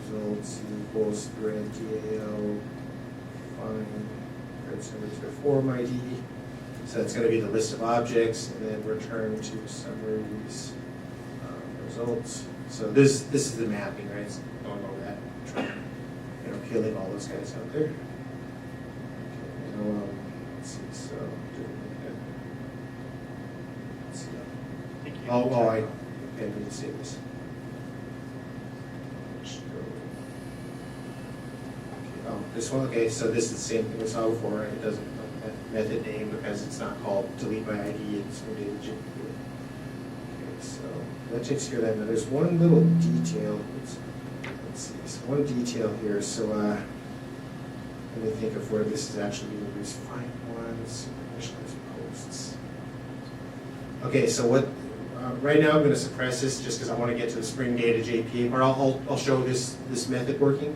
results equals thread DAO find. So there's a form ID, so that's going to be the list of objects, and then return to summaries results. So this is the mapping, right? It's going over that, trying, killing all those guys out there. Okay, now, let's see. So let's see. I need to save this. This one, okay, so this is the same thing we saw before, right? It doesn't have a method name because it's not called delete by ID, it's data JPA. Okay, so that takes care of that. Now there's one little detail. Let's see, so one detail here. So let me think of where this is actually being used. Find ones, initialize posts. Okay, so what Right now, I'm going to suppress this just because I want to get to the Spring Data JPA, but I'll show this method working.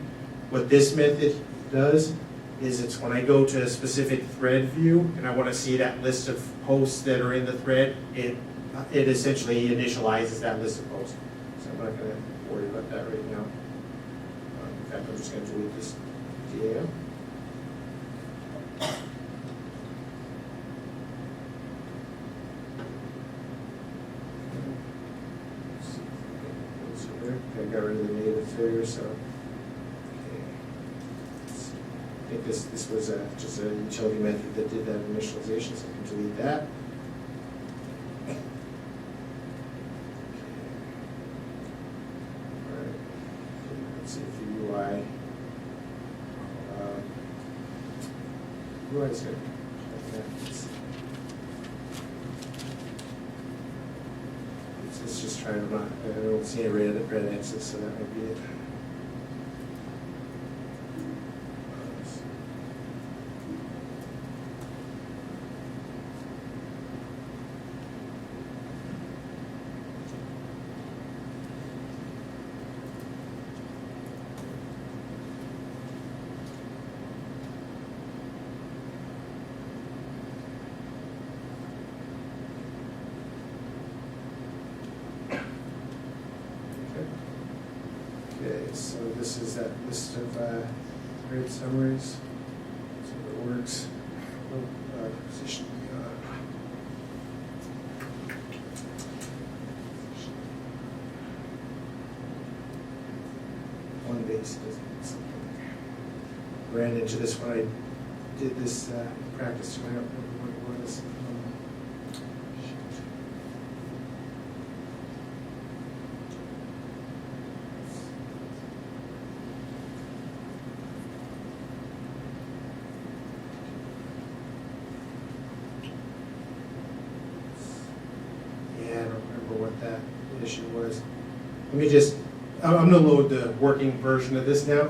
What this method does is it's when I go to a specific thread view and I want to see that list of posts that are in the thread, it essentially initializes that list of posts. So I'm not going to worry about that right now. In fact, I'm just going to delete this DAO. I got rid of the native there, so okay. I think this was just a utility method that did that initialization, so I can delete that. Okay. All right. Let's see if the UI. UI is good. It's just trying to not, I don't see any red X's, so that might be it. Okay, so this is that list of grade summaries. So it works. Position one base doesn't something. Ran into this when I did this practice. I don't remember what it was. What that issue was. Let me just, I'm going to load the working version of this now,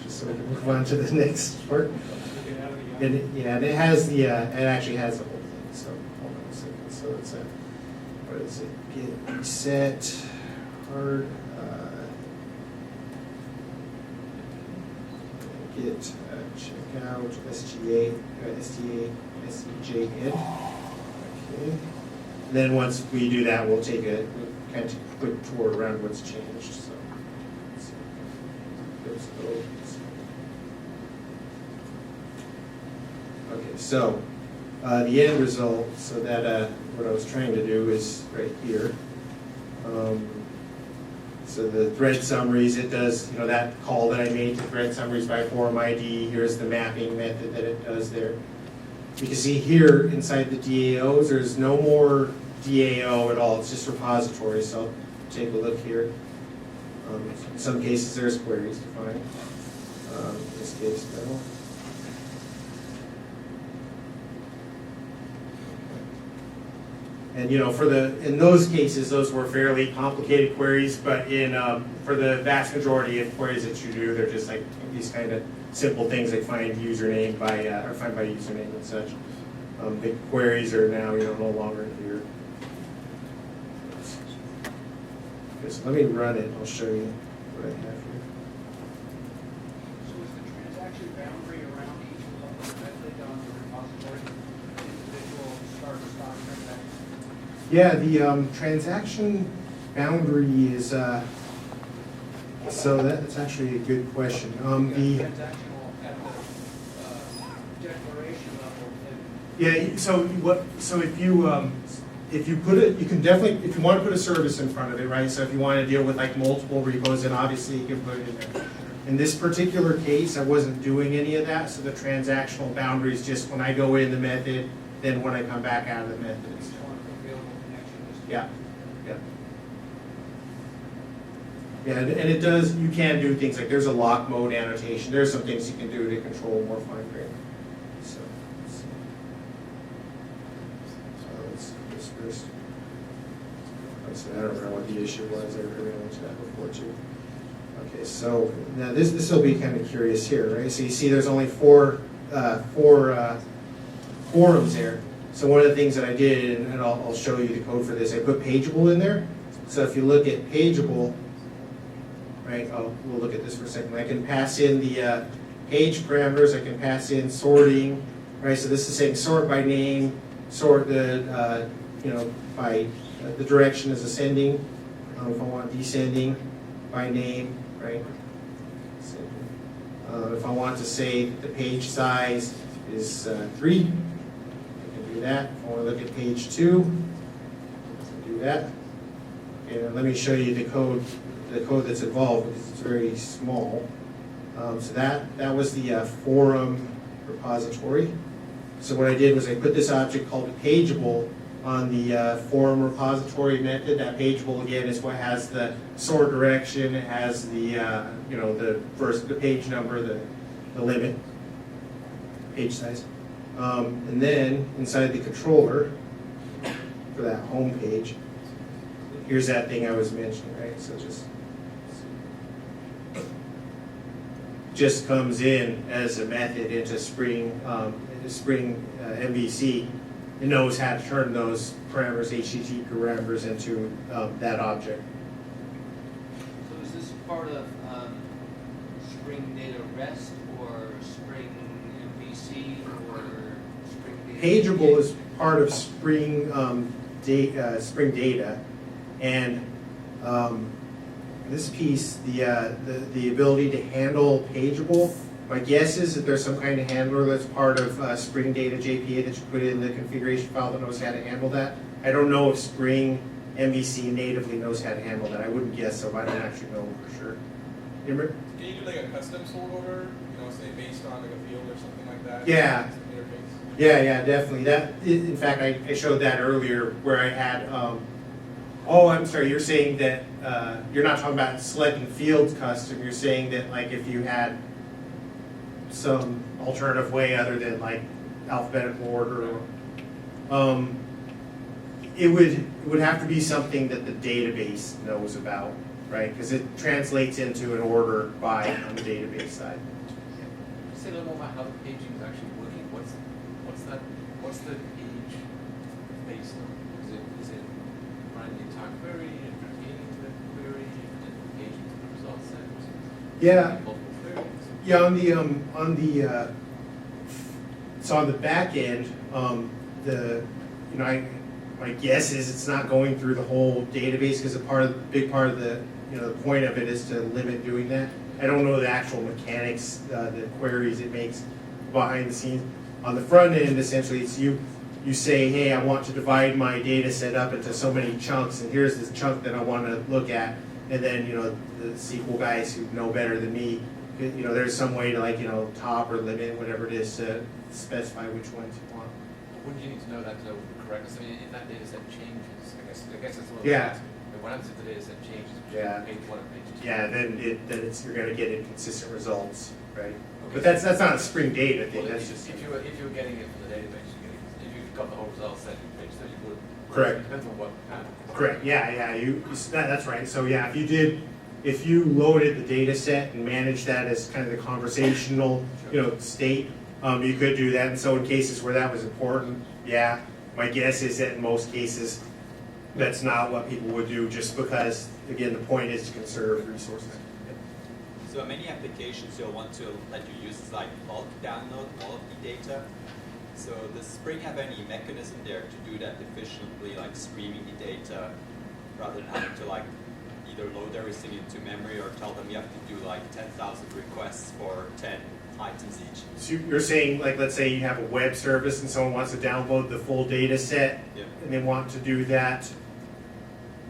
just so we can move on to the next part. And it has the, it actually has the whole thing. So hold on a second. So it's a, what is it? Git reset hard. Git checkout STJN. Okay. Then once we do that, we'll take a kind of quick tour around what's changed. So, okay, so the end result. So that what I was trying to do is right here. So the thread summaries, it does that call that I made to thread summaries by form ID. Here's the mapping method that it does there. You can see here inside the DAOs, there's no more DAO at all. It's just repositories. So take a look here. In some cases, there's queries defined. In this case, no. And in those cases, those were fairly complicated queries. But for the vast majority of queries that you do, they're just like these kind of simple things like find username by or find by username and such. The queries are now no longer here. Okay, so let me run it. I'll show you what I have here. So is the transaction boundary around each level method on the repository individual start and stop transaction? Yeah, the transaction boundary is. So that's actually a good question. The Transactional at the declaration level. Yeah. So if you put it, you can definitely, if you want to put a service in front of it, right? So if you want to deal with like multiple repos, then obviously you can put it in there. In this particular case, I wasn't doing any of that. So the transactional boundary is just when I go in the method, then when I come back out of the method. Yeah. Yeah. Yeah, and it does, you can do things like there's a lock mode annotation. There's some things you can do to control more fine grain. So let's this first. So I don't remember what the issue was. I ran into that before too. Okay, so now this will be kind of curious here, right? So you see there's only four forums there. So one of the things that I did, and I'll show you the code for this, I put pageable in there. So if you look at pageable, right, we'll look at this for a second. I can pass in the page parameters, I can pass in sorting, right? So this is saying sort by name, sort the, by the direction is ascending. If I want descending by name, right? If I want to say the page size is 3, I can do that. If I want to look at page 2, I can do that. And let me show you the code that's involved because it's very small. So that was the forum repository. So what I did was I put this object called pageable on the forum repository method. That pageable again is what has the sort direction, it has the the page number, the limit, page size, and then inside the controller for that home page, here's that thing I was mentioning, right? So just comes in as a method into Spring MVC. It knows how to turn those parameters, HTTP parameters, into that object. So is this part of Spring Data REST or Spring MVC or Spring Data? Pageable is part of Spring Spring Data, and this piece, the ability to handle pageable. My guess is that there's some kind of handler that's part of Spring Data JPA that you put in the configuration file that knows how to handle that. I don't know if Spring MVC natively knows how to handle that. I wouldn't guess so, but I don't actually know for sure. Imran? Can you do like a custom sort order, say based on like a field or something like that? Yeah. Interface? Yeah, definitely. In fact, I showed that earlier where I had, oh, I'm sorry, you're saying that, you're not talking about selecting fields custom, you're saying that like if you had some alternative way other than like alphabetical order, it would have to be something that the database knows about, right? Because it translates into an order by on the database side. Say a little more about how the paging is actually working. What's the page based on? Is it running the entire query and retaining the query and paging the result set? Yeah. Multiple queries? Yeah, on the back end, my guess is it's not going through the whole database because big part of the point of it is to limit doing that. I don't know the actual mechanics, the queries it makes behind the scenes. On the front end, essentially, it's you say, hey, I want to divide my data set up into so many chunks, and here's this chunk that I want to look at, and then the SQL guys who know better than me. There's some way to top or limit, whatever it is, to specify which ones you want. Wouldn't you need to know that to correct? I mean, if that data set changes, I guess that's what I'm Yeah. asking. What happens if the data set changes between Yeah. page 1 and page 2? Yeah, then you're going to get inconsistent results, right? But that's not a Spring Data thing. Well, That's just if you were getting it from the database, if you got the whole result set in page 30, you would. Correct. It depends on what happened. correct. Yeah. That's right. So yeah, if you loaded the data set and managed that as kind of the conversational, state, you could do that. And so in cases where that was important, yeah, my guess is that in most cases, that's not what people would do, just because, again, the point is to conserve resources. So many applications you'll want to let your users like bulk download all of the data. So does Spring have any mechanism there to do that efficiently, like streaming the data, rather than having to like either load everything into memory or tell them you have to do like 10,000 requests for 10 items each? So you're saying, like, let's say you have a web service and someone wants to download the full data set, and they want to do that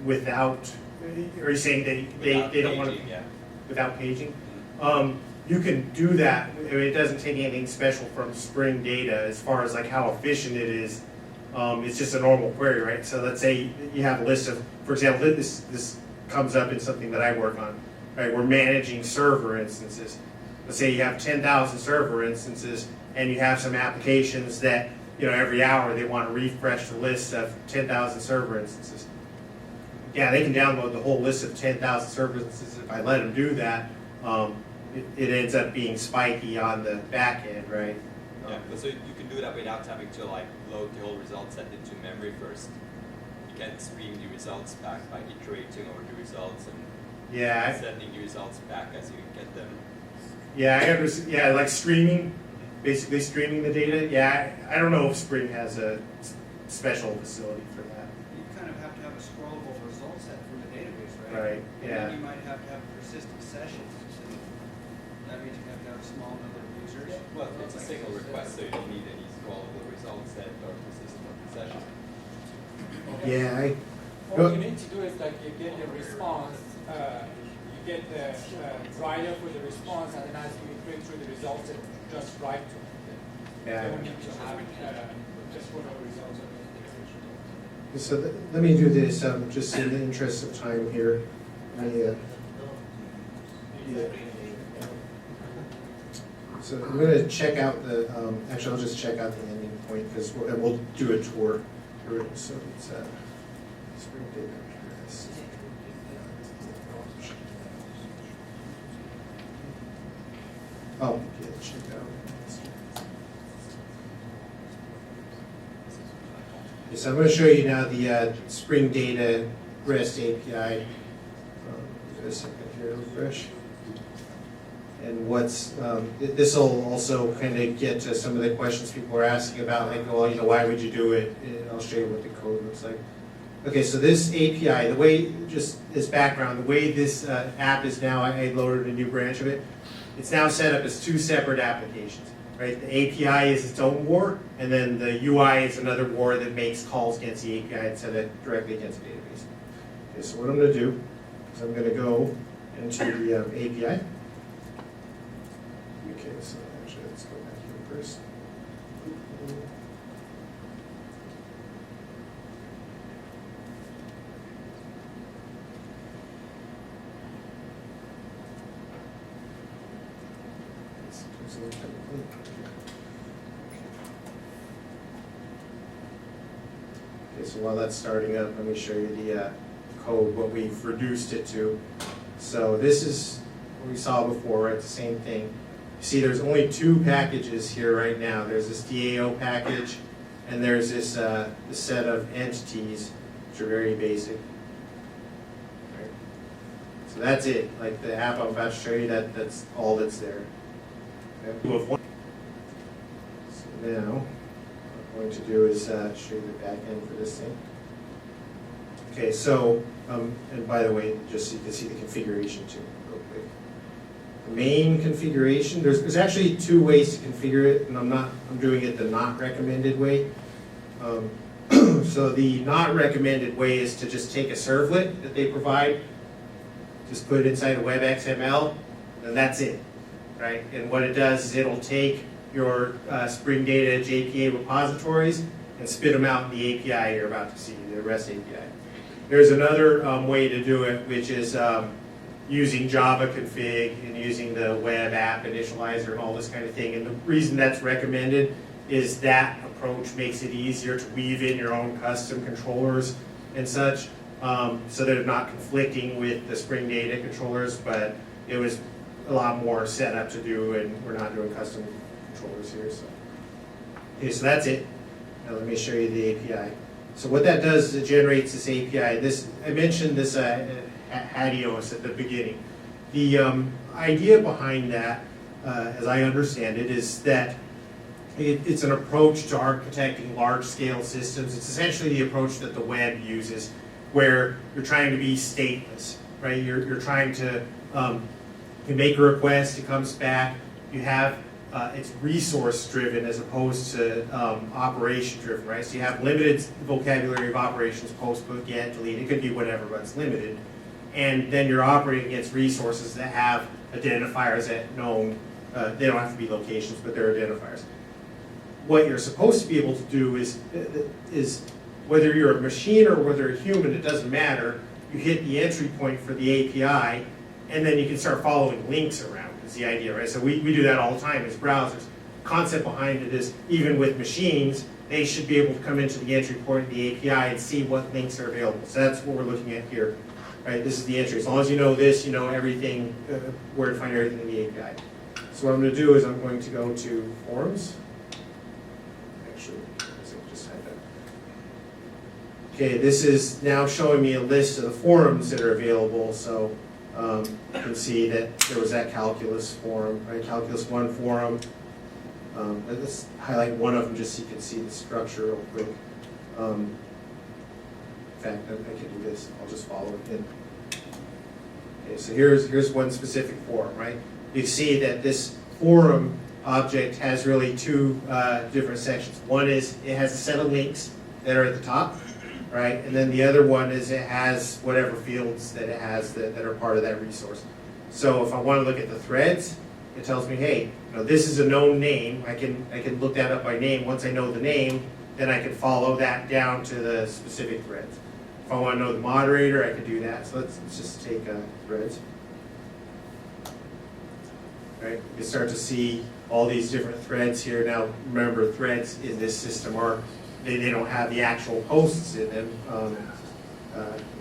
without, are you saying they don't want to, yeah. without paging? You can do that. I mean, it doesn't take anything special from Spring Data as far as like how efficient it is. It's just a normal query, right? So let's say you have a list of, for example, this comes up in something that I work on, right? We're managing server instances. Let's say you have 10,000 server instances and you have some applications that, every hour they want to refresh the list of 10,000 server instances. Yeah, they can download the whole list of 10,000 server instances. If I let them do that, it ends up being spiky on the back end, right? Yeah, but so you can do that without having to like load the whole result set into memory first. You can stream the results back by iterating over the results and sending the results back as you get them. Yeah, I understand. Yeah, like streaming, basically streaming the data. Yeah, I don't know if Spring has a special facility for that. You kind of have to have a scrollable result set from the database, right? Right. And Yeah. then you might have to have persistent sessions. And that means you have to have a small number of users. Well, it's a single request, so you don't need any scrollable result set or persistent session. Yeah. What you need to do is like you get the response, you get the writer for the response, and then as you iterate through the results, it just write to it. Yeah. You don't need to have just whatever results are. So let me do this, just in the interest of time here. So I'm going to check out the, actually I'll just check out the ending point because we'll do a tour. So it's Spring Data REST. Oh, yeah, check out. So I'm going to show you now the Spring Data REST API. Give it a second here to refresh. And what's, this will also kind of get to some of the questions people are asking about, like, well, why would you do it? And I'll show you what the code looks like. Okay, so this API, the way, just as background, the way this app is now, I loaded a new branch of it. It's now set up as two separate applications, right? The API is its own war, and then the UI is another war that makes calls against the API and set it directly against the database. Okay, so what I'm going to do is I'm going to go into the API. Okay, so actually let's go back here first. Okay, so while that's starting up, let me show you the code, what we've reduced it to. So this is what we saw before, right? It's the same thing. You see there's only two packages here right now. There's this DAO package, and there's this, this set of entities, which are very basic. Right? So that's it. Like the app I'm about to show you, that's all that's there. Okay. So now, what I'm going to do is show you the back end for this thing. Okay, so, and by the way, just so you can see the configuration too, real quick. The main configuration, there's actually two ways to configure it, and I'm doing it the not recommended way. So the not recommended way is to just take a servlet that they provide, just put it inside a web XML, and that's it, right? And what it does is it'll take your Spring Data JPA repositories and spit them out in the API you're about to see, the REST API. There's another way to do it, which is using Java config and using the web app initializer and all this kind of thing. And the reason that's recommended is that approach makes it easier to weave in your own custom controllers and such, so they're not conflicting with the Spring Data controllers, but it was a lot more set up to do, and we're not doing custom controllers here. So, okay, so that's it. Now let me show you the API. So what that does is it generates this API. I mentioned this HATEOAS at the beginning. The idea behind that, as I understand it, is that it's an approach to architecting large-scale systems. It's essentially the approach that the web uses, where you're trying to be stateless, right? You're trying to you make a request, it comes back. You have it's resource-driven as opposed to operation-driven, right? So you have limited vocabulary of operations: post, put, get, delete. It could be whatever, but it's limited. And then you're operating against resources that have identifiers that known. They don't have to be locations, but they're identifiers. What you're supposed to be able to do is whether you're a machine or whether you're a human, it doesn't matter. You hit the entry point for the API, and then you can start following links around, is the idea, right? So we do that all the time as browsers. The concept behind it is even with machines, they should be able to come into the entry point of the API and see what links are available. So that's what we're looking at here, right? This is the entry. As long as you know this, you know everything, where to find everything in the API. So what I'm going to do is I'm going to go to Forms. show you. So just hide that. Okay, this is now showing me a list of the forums that are available. So you can see that there was that calculus forum, right? Calculus 1 forum. Let's highlight one of them just so you can see the structure real quick. In fact, I can do this. I'll just follow it in. Okay, so here's one specific forum, right? You see that this forum object has really two different sections. One is it has a set of links that are at the top, right? And then the other one is it has whatever fields that it has that are part of that resource. So if I want to look at the threads, it tells me, hey, this is a known name. I can look that up by name. Once I know the name, then I can follow that down to the specific threads. If I want to know the moderator, I can do that. So let's just take threads. Right? You start to see all these different threads here. Now, remember, threads in this system they don't have the actual posts in them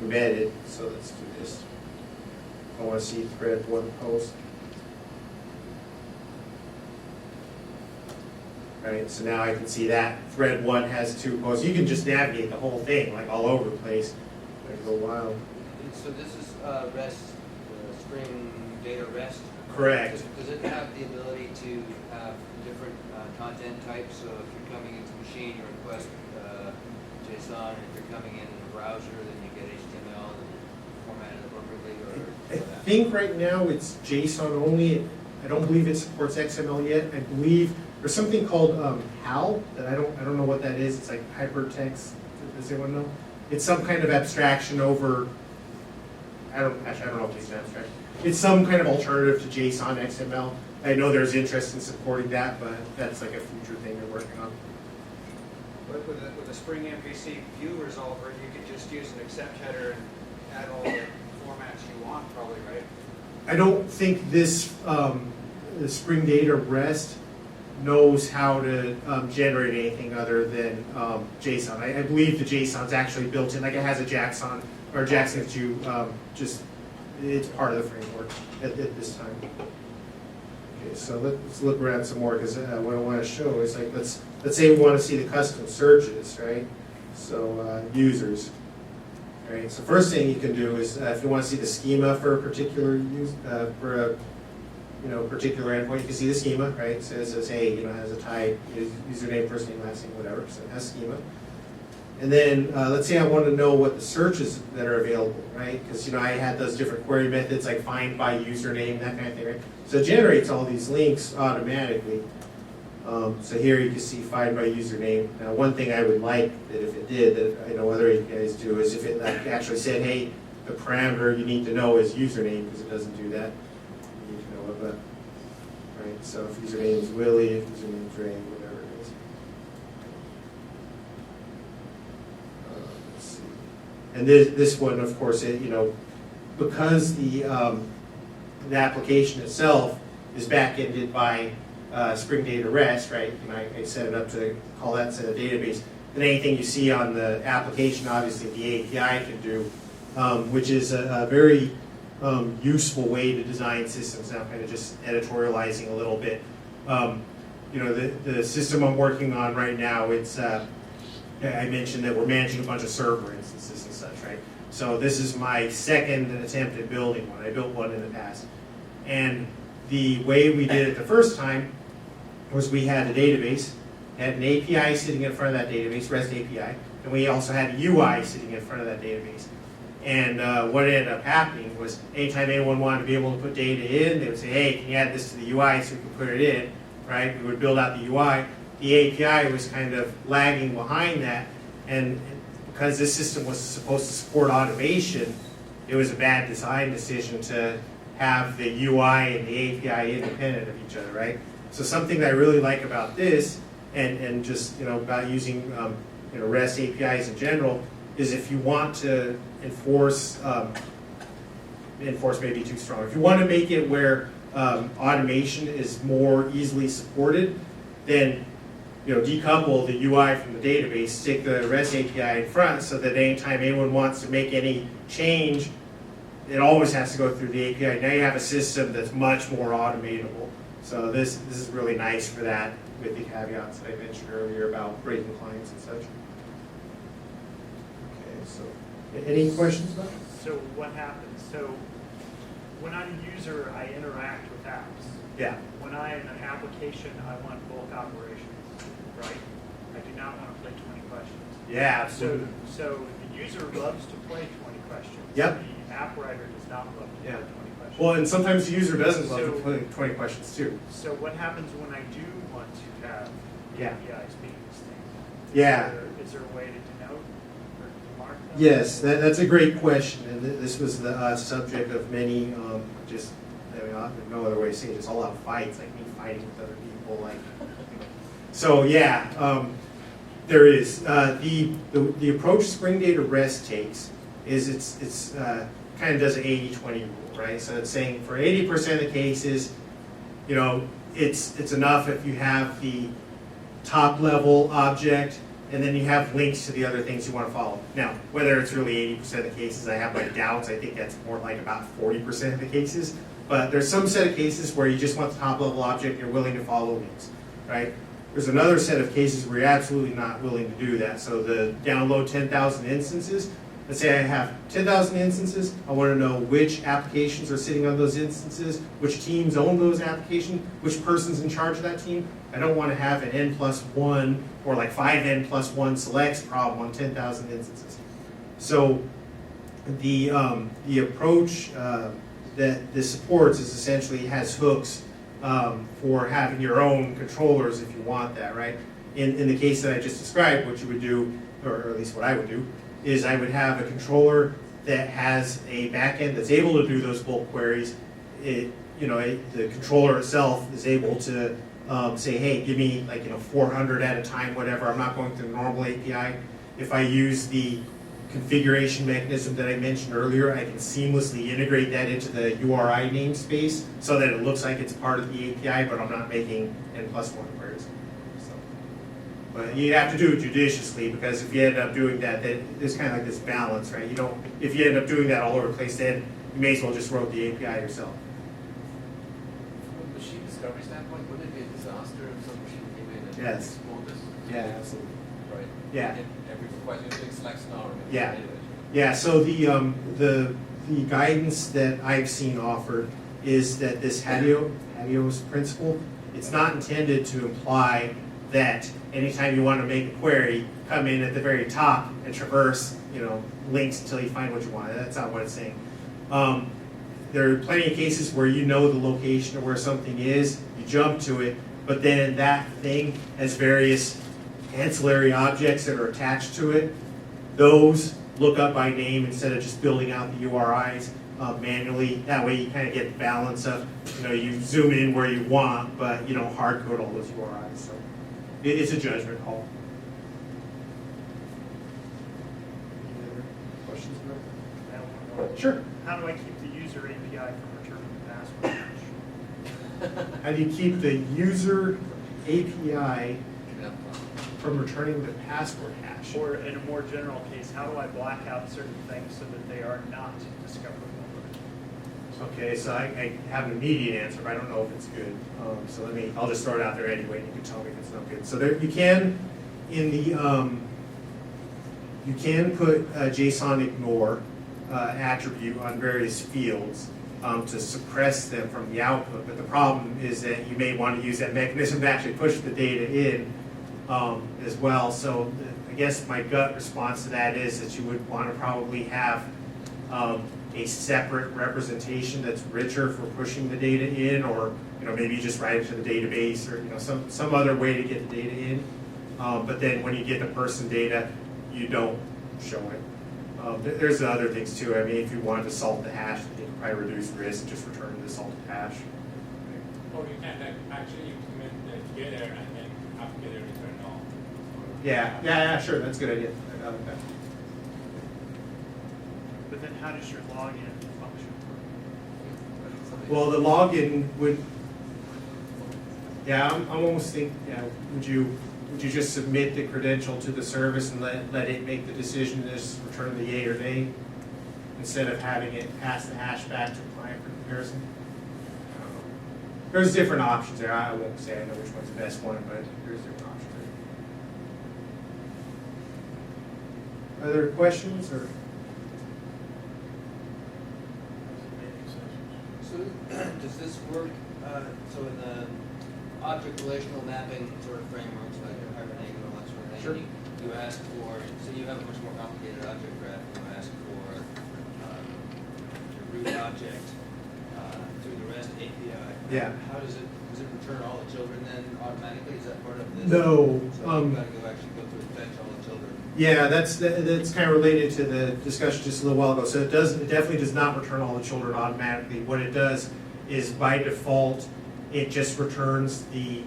embedded. So let's do this. I want to see thread 1 post. Right, so now I can see that thread 1 has 2 posts. You can just navigate the whole thing, like all over the place. Like go wild. So this is REST, Spring Data REST? Correct. Does it have the ability to have different content types? So if you're coming into the machine, you request JSON. If you're coming in a browser, then you get HTML and formatted appropriately? I think right now it's JSON only. I don't believe it supports XML yet. I believe there's something called HAL that I don't know what that is. It's like hypertext. Does anyone know? It's some kind of abstraction over. I don't know if it's an abstraction. It's some kind of alternative to JSON XML. I know there's interest in supporting that, but that's like a future thing they're working on. But with the Spring MVC view resolver, you could just use an accept header and add all the formats you want, probably, right? I don't think this the Spring Data REST knows how to generate anything other than JSON. I believe the JSON's actually built in, like it has a JSON or JSON that you just, it's part of the framework at this time. Okay, so let's look around some more because what I want to show is like, let's say we want to see the custom searches, right? So users. Right. So first thing you can do is if you want to see the schema for a particular particular endpoint, you can see the schema, right? So it says, hey, it has a type, username, first name, last name, whatever. So it has schema. And then let's say I want to know what the searches that are available, right? Because I had those different query methods like find by username, that kind of thing, right? So it generates all these links automatically. So here you can see find by username. Now one thing I would like that if it did, that I know other APIs do, is if it actually said, hey, the parameter you need to know is username, because it doesn't do that. You need to know it, but, right? So if username is Willie, if username is Ray, whatever it is. Let's see. And this one, of course, because the application itself is back-ended by Spring Data REST, right? I set it up to call that set of database. Then anything you see on the application, obviously the API can do, which is a very useful way to design systems. Now, kind of just editorializing a little bit. The system I'm working on right now, it's I mentioned that we're managing a bunch of server instances and such, right? So this is my second attempt at building one. I built one in the past, and the way we did it the first time was we had a database, had an API sitting in front of that database, REST API, and we also had a UI sitting in front of that database. And what ended up happening was anytime anyone wanted to be able to put data in, they would say, hey, can you add this to the UI so we can put it in, right? We would build out the UI. The API was kind of lagging behind that, and because this system was supposed to support automation, it was a bad design decision to have the UI and the API independent of each other, right? So something that I really like about this, and just about using REST APIs in general, is if you want to enforce maybe too strong. If you want to make it where automation is more easily supported, then decouple the UI from the database, stick the REST API in front, so that anytime anyone wants to make any change, it always has to go through the API. Now you have a system that's much more automatable. So this is really nice for that, with the caveats that I mentioned earlier about breaking clients and such. Okay, so any questions about it? So what happens? So when I'm a user, I interact with apps. Yeah. When I am an application, I want bulk operations, right? I do not want to play 20 questions. Yeah, absolutely. So the user loves to play 20 questions. Yep. The app writer does not love to play 20 questions. Well, and sometimes the user doesn't love to So- play 20 questions too. So what happens when I do want to have Yeah. APIs being distinct? Yeah. Is there a way to denote or to mark them? Yes, that's a great question, and this was the subject of many, no other way to say it, it's all out fights, like me fighting with other people, like. So yeah, there is the approach Spring Data REST takes is it's kind of does an 80-20 rule, right? So it's saying for 80% of the cases, it's enough if you have the top level object, and then you have links to the other things you want to follow. Now, whether it's really 80% of the cases, I have my doubts. I think that's more like about 40% of the cases. But there's some set of cases where you just want the top level object and you're willing to follow links, right? There's another set of cases where you're absolutely not willing to do that. So the download 10,000 instances, let's say I have 10,000 instances. I want to know which applications are sitting on those instances, which teams own those applications, which person's in charge of that team. I don't want to have an n+1 or like 5n+1 selects problem on 10,000 instances. So the approach that this supports is essentially has hooks for having your own controllers if you want that, right? In the case that I just described, what you would do, or at least what I would do, is I would have a controller that has a backend that's able to do those bulk queries. The controller itself is able to say, hey, give me 400 at a time, whatever. I'm not going through the normal API. If I use the configuration mechanism that I mentioned earlier, I can seamlessly integrate that into the URI namespace so that it looks like it's part of the API, but I'm not making n+1 queries. So, but you have to do it judiciously, because if you end up doing that, there's kind of like this balance, right? If you end up doing that all over the place, then you may as well just wrote the API yourself. From a machine discovery standpoint, wouldn't it be a disaster if some machine came in and Yes. explored this? Yeah, absolutely. Right. Yeah. And every request you're doing select star. Yeah. Yeah, so the guidance that I've seen offered is that this HATEOAS principle, it's not intended to imply that anytime you want to make a query, come in at the very top and traverse, links until you find what you want. That's not what it's saying. There are plenty of cases where you know the location of where something is, you jump to it, but then that thing has various ancillary objects that are attached to it. Those look up by name instead of just building out the URIs manually. That way you kind of get the balance of, you zoom in where you want, but you don't hard code all those URIs. So it's a judgment call. Any other questions about that? Sure. How do I keep the user API from returning the password? How do you keep the user API from returning the password hash? Or in a more general case, how do I black out certain things so that they are not discoverable? Okay, so I have an immediate answer, but I don't know if it's good. So I'll just throw it out there anyway, and you can tell me if it's not good. So there, you can put a JSON ignore attribute on various fields to suppress them from the output. But the problem is that you may want to use that mechanism to actually push the data in as well. So I guess my gut response to that is that you would want to probably have a separate representation that's richer for pushing the data in, or maybe you just write it to the database, or some other way to get the data in. But then when you get the person data, you don't show it. There's other things too. I mean, if you wanted to salt the hash, you could probably reduce risk and just return the salted hash. Or you can actually implement the together and then after together return all. Yeah, sure, that's a good idea. I like that. But then how does your login function? Well, the login would, I'm almost thinking, would you just submit the credential to the service and let it make the decision to just return the yay or nay, instead of having it pass the hash back to the client for comparison? there's different options there. I won't say I know which one's the best one, but there's different options there. Other questions or? So does this work, so in the object relational mapping sort of frameworks like your Hibernate and all that sort of thing, Sure. you ask for, so you have a much more complicated object graph, you ask for your root object through the REST API. Yeah. How does it return all the children then automatically? Is that part of this? No. So you've got to actually go through and fetch all the children. Yeah, that's kind of related to the discussion just a little while ago. So it definitely does not return all the children automatically. What it does is by default, it just returns the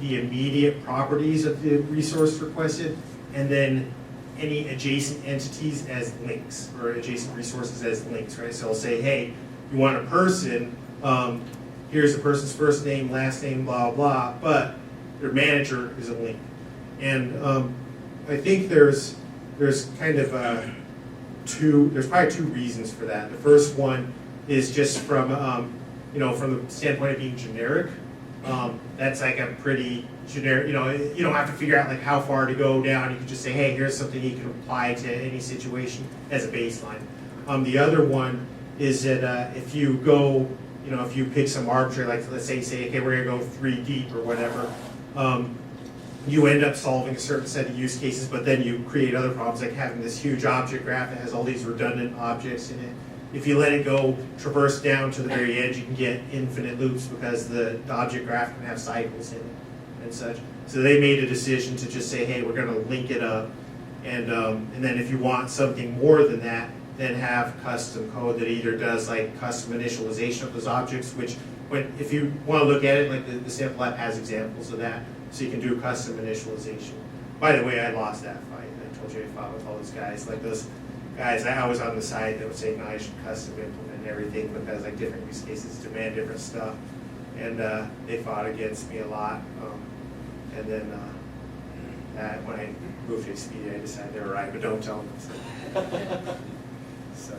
immediate properties of the resource requested, and then any adjacent entities as links, or adjacent resources as links, right? So it'll say, hey, you want a person, here's the person's first name, last name, blah, blah, but their manager is a link. And I think there's kind of there's probably two reasons for that. The first one is just from from the standpoint of being generic. That's like a pretty generic, you don't have to figure out like how far to go down. You can just say, hey, here's something you can apply to any situation as a baseline. The other one is that if you go, if you pick some arbitrary, like let's say, okay, we're gonna go 3 deep or whatever, you end up solving a certain set of use cases, but then you create other problems like having this huge object graph that has all these redundant objects in it. If you let it go traverse down to the very edge, you can get infinite loops because the object graph can have cycles in it and such. So they made a decision to just say, hey, we're going to link it up, and then if you want something more than that, then have custom code that either does like custom initialization of those objects, which if you want to look at it, like the sample app has examples of that, so you can do custom initialization. By the way, I lost that fight. I told you I fought with all those guys. Like those guys, I was on the side that would say, no, I should custom implement everything because like different use cases demand different stuff. And they fought against me a lot. And then when I moved to Expedia, I decided they were right, but don't tell them. So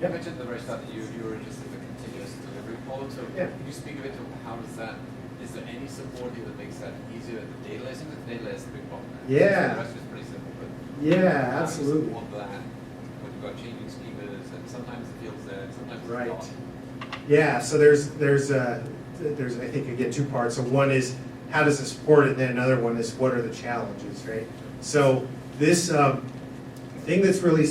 you mentioned at the very start that you were interested in the continuous delivery problem. So yeah. Can you speak a bit to how does that, is there any support here that makes that easier at the data layer? The data layer is the big problem. Yeah. The rest is pretty simple, but yeah, absolutely. How do you support that when you've got changing schemas and sometimes the field's there, sometimes it's right. not? Yeah, so there's I think again 2 parts. So one is how does it support it, and then another one is what are the challenges, right? So this thing that's really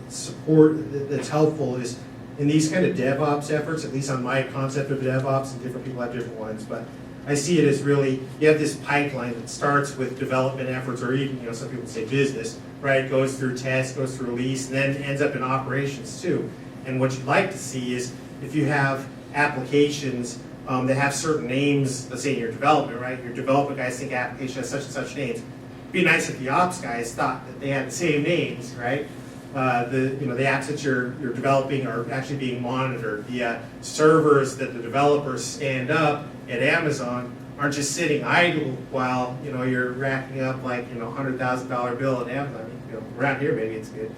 that's helpful is in these kind of DevOps efforts, at least on my concept of DevOps, and different people have different ones, but I see it as really, you have this pipeline that starts with development efforts, or even, some people say business, right? Goes through test, goes through release, and then ends up in operations too. And what you'd like to see is if you have applications that have certain names, let's say in your development, right? Your development guys think application has such and such names. It'd be nice if the ops guys thought that they had the same names, right? The apps that you're developing are actually being monitored. The servers that the developers stand up at Amazon aren't just sitting idle while you're racking up like $100,000 bill at Amazon. Around here maybe it's good,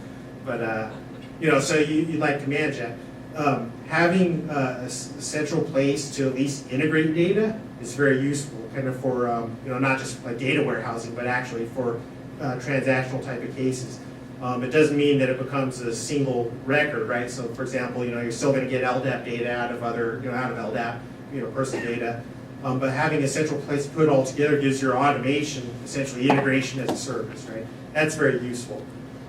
but so you'd like to manage that. Having a central place to at least integrate data is very useful, kind of for not just like data warehousing, but actually for transactional type of cases. It doesn't mean that it becomes a single record, right? So, for example, you're still going to get LDAP data out of out of LDAP, personal data. But having a central place to put it all together gives your automation essentially integration as a service, right? That's very useful.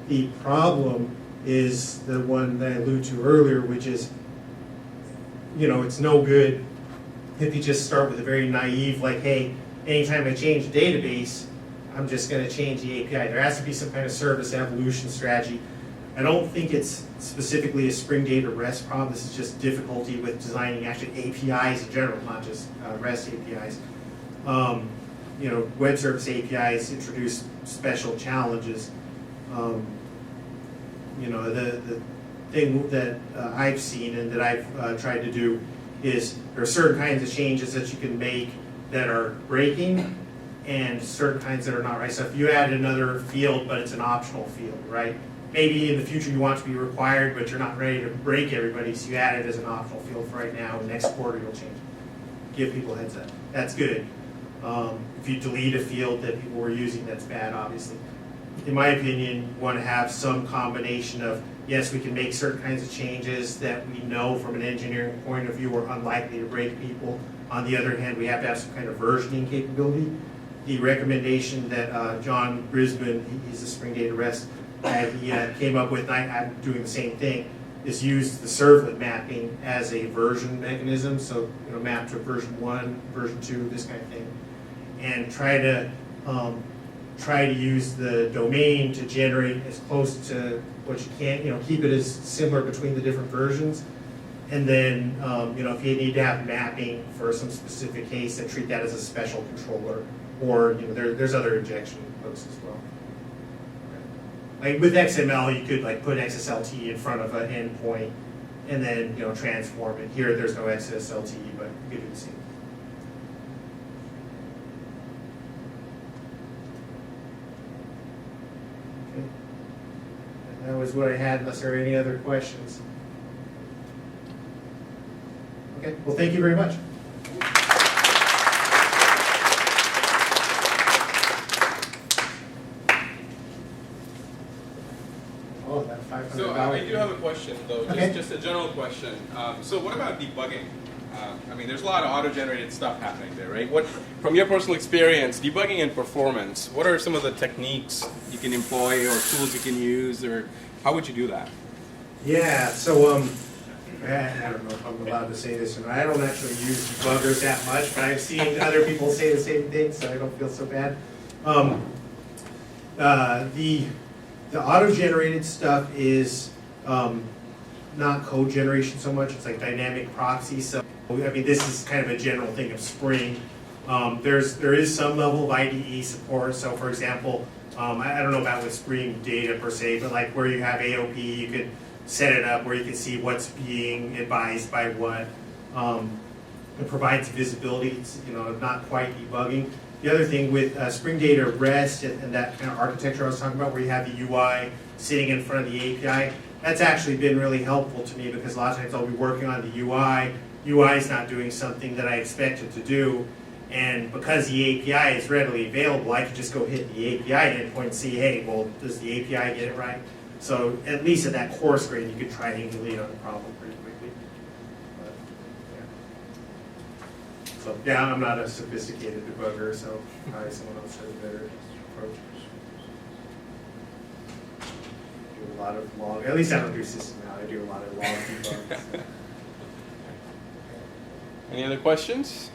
The problem is the one that I alluded to earlier, which is, it's no good if you just start with a very naive, like, hey, anytime I change a database, I'm just going to change the API. There has to be some kind of service evolution strategy. I don't think it's specifically a Spring Data REST problem. This is just difficulty with designing actually APIs in general, not just REST APIs. Web service APIs introduce special challenges. The thing that I've seen and that I've tried to do is there are certain kinds of changes that you can make that are breaking and certain kinds that are not, right? So if you add another field, but it's an optional field, right? Maybe in the future you want it to be required, but you're not ready to break everybody, so you add it as an optional field for right now, and next quarter you'll change it. give people a heads up. That's good. If you delete a field that people were using, that's bad, obviously. In my opinion, you want to have some combination of, yes, we can make certain kinds of changes that we know from an engineering point of view are unlikely to break people. On the other hand, we have to have some kind of versioning capability. The recommendation that John Brisbane, he's a Spring Data REST, he came up with, and I'm doing the same thing, is use the servlet mapping as a version mechanism. So, map to version 1, version 2, this kind of thing, and try to use the domain to generate as close to what you can, keep it as similar between the different versions. And then, if you need to have mapping for some specific case, then treat that as a special controller. Or, there's other injection hooks as well. Like with XML, you could put XSLT in front of an endpoint and then, transform it. Here, there's no XSLT, but you could do the same. Okay. And that was what I had, unless there are any other questions. Okay, well, thank you very much. Oh, that $500. So I do have a question, though, Okay. just a general question. So what about debugging? There's a lot of auto-generated stuff happening there, right? From your personal experience, debugging and performance, what are some of the techniques you can employ or tools you can use, or how would you do that? Yeah, so I don't know if I'm allowed to say this or not. I don't actually use debuggers that much, but I've seen other people say the same thing, so I don't feel so bad. The auto-generated stuff is not code generation so much. It's like dynamic proxy. So this is kind of a general thing of Spring. There is some level of IDE support. So for example, I don't know about with Spring Data per se, but like where you have AOP, you could set it up where you can see what's being advised by what. It provides visibility. It's not quite debugging. The other thing with Spring Data REST and that kind of architecture I was talking about, where you have the UI sitting in front of the API, that's actually been really helpful to me because a lot of times I'll be working on the UI. UI is not doing something that I expect it to do, and because the API is readily available, I can just go hit the API endpoint and see, hey, well, does the API get it right? So at least at that course grade, you could triangulate on the problem pretty quickly. But, yeah. So yeah, I'm not a sophisticated debugger, so probably someone else has a better approach. Do a lot of log. At least I don't do system out. I do a lot of log debugs. Any other questions?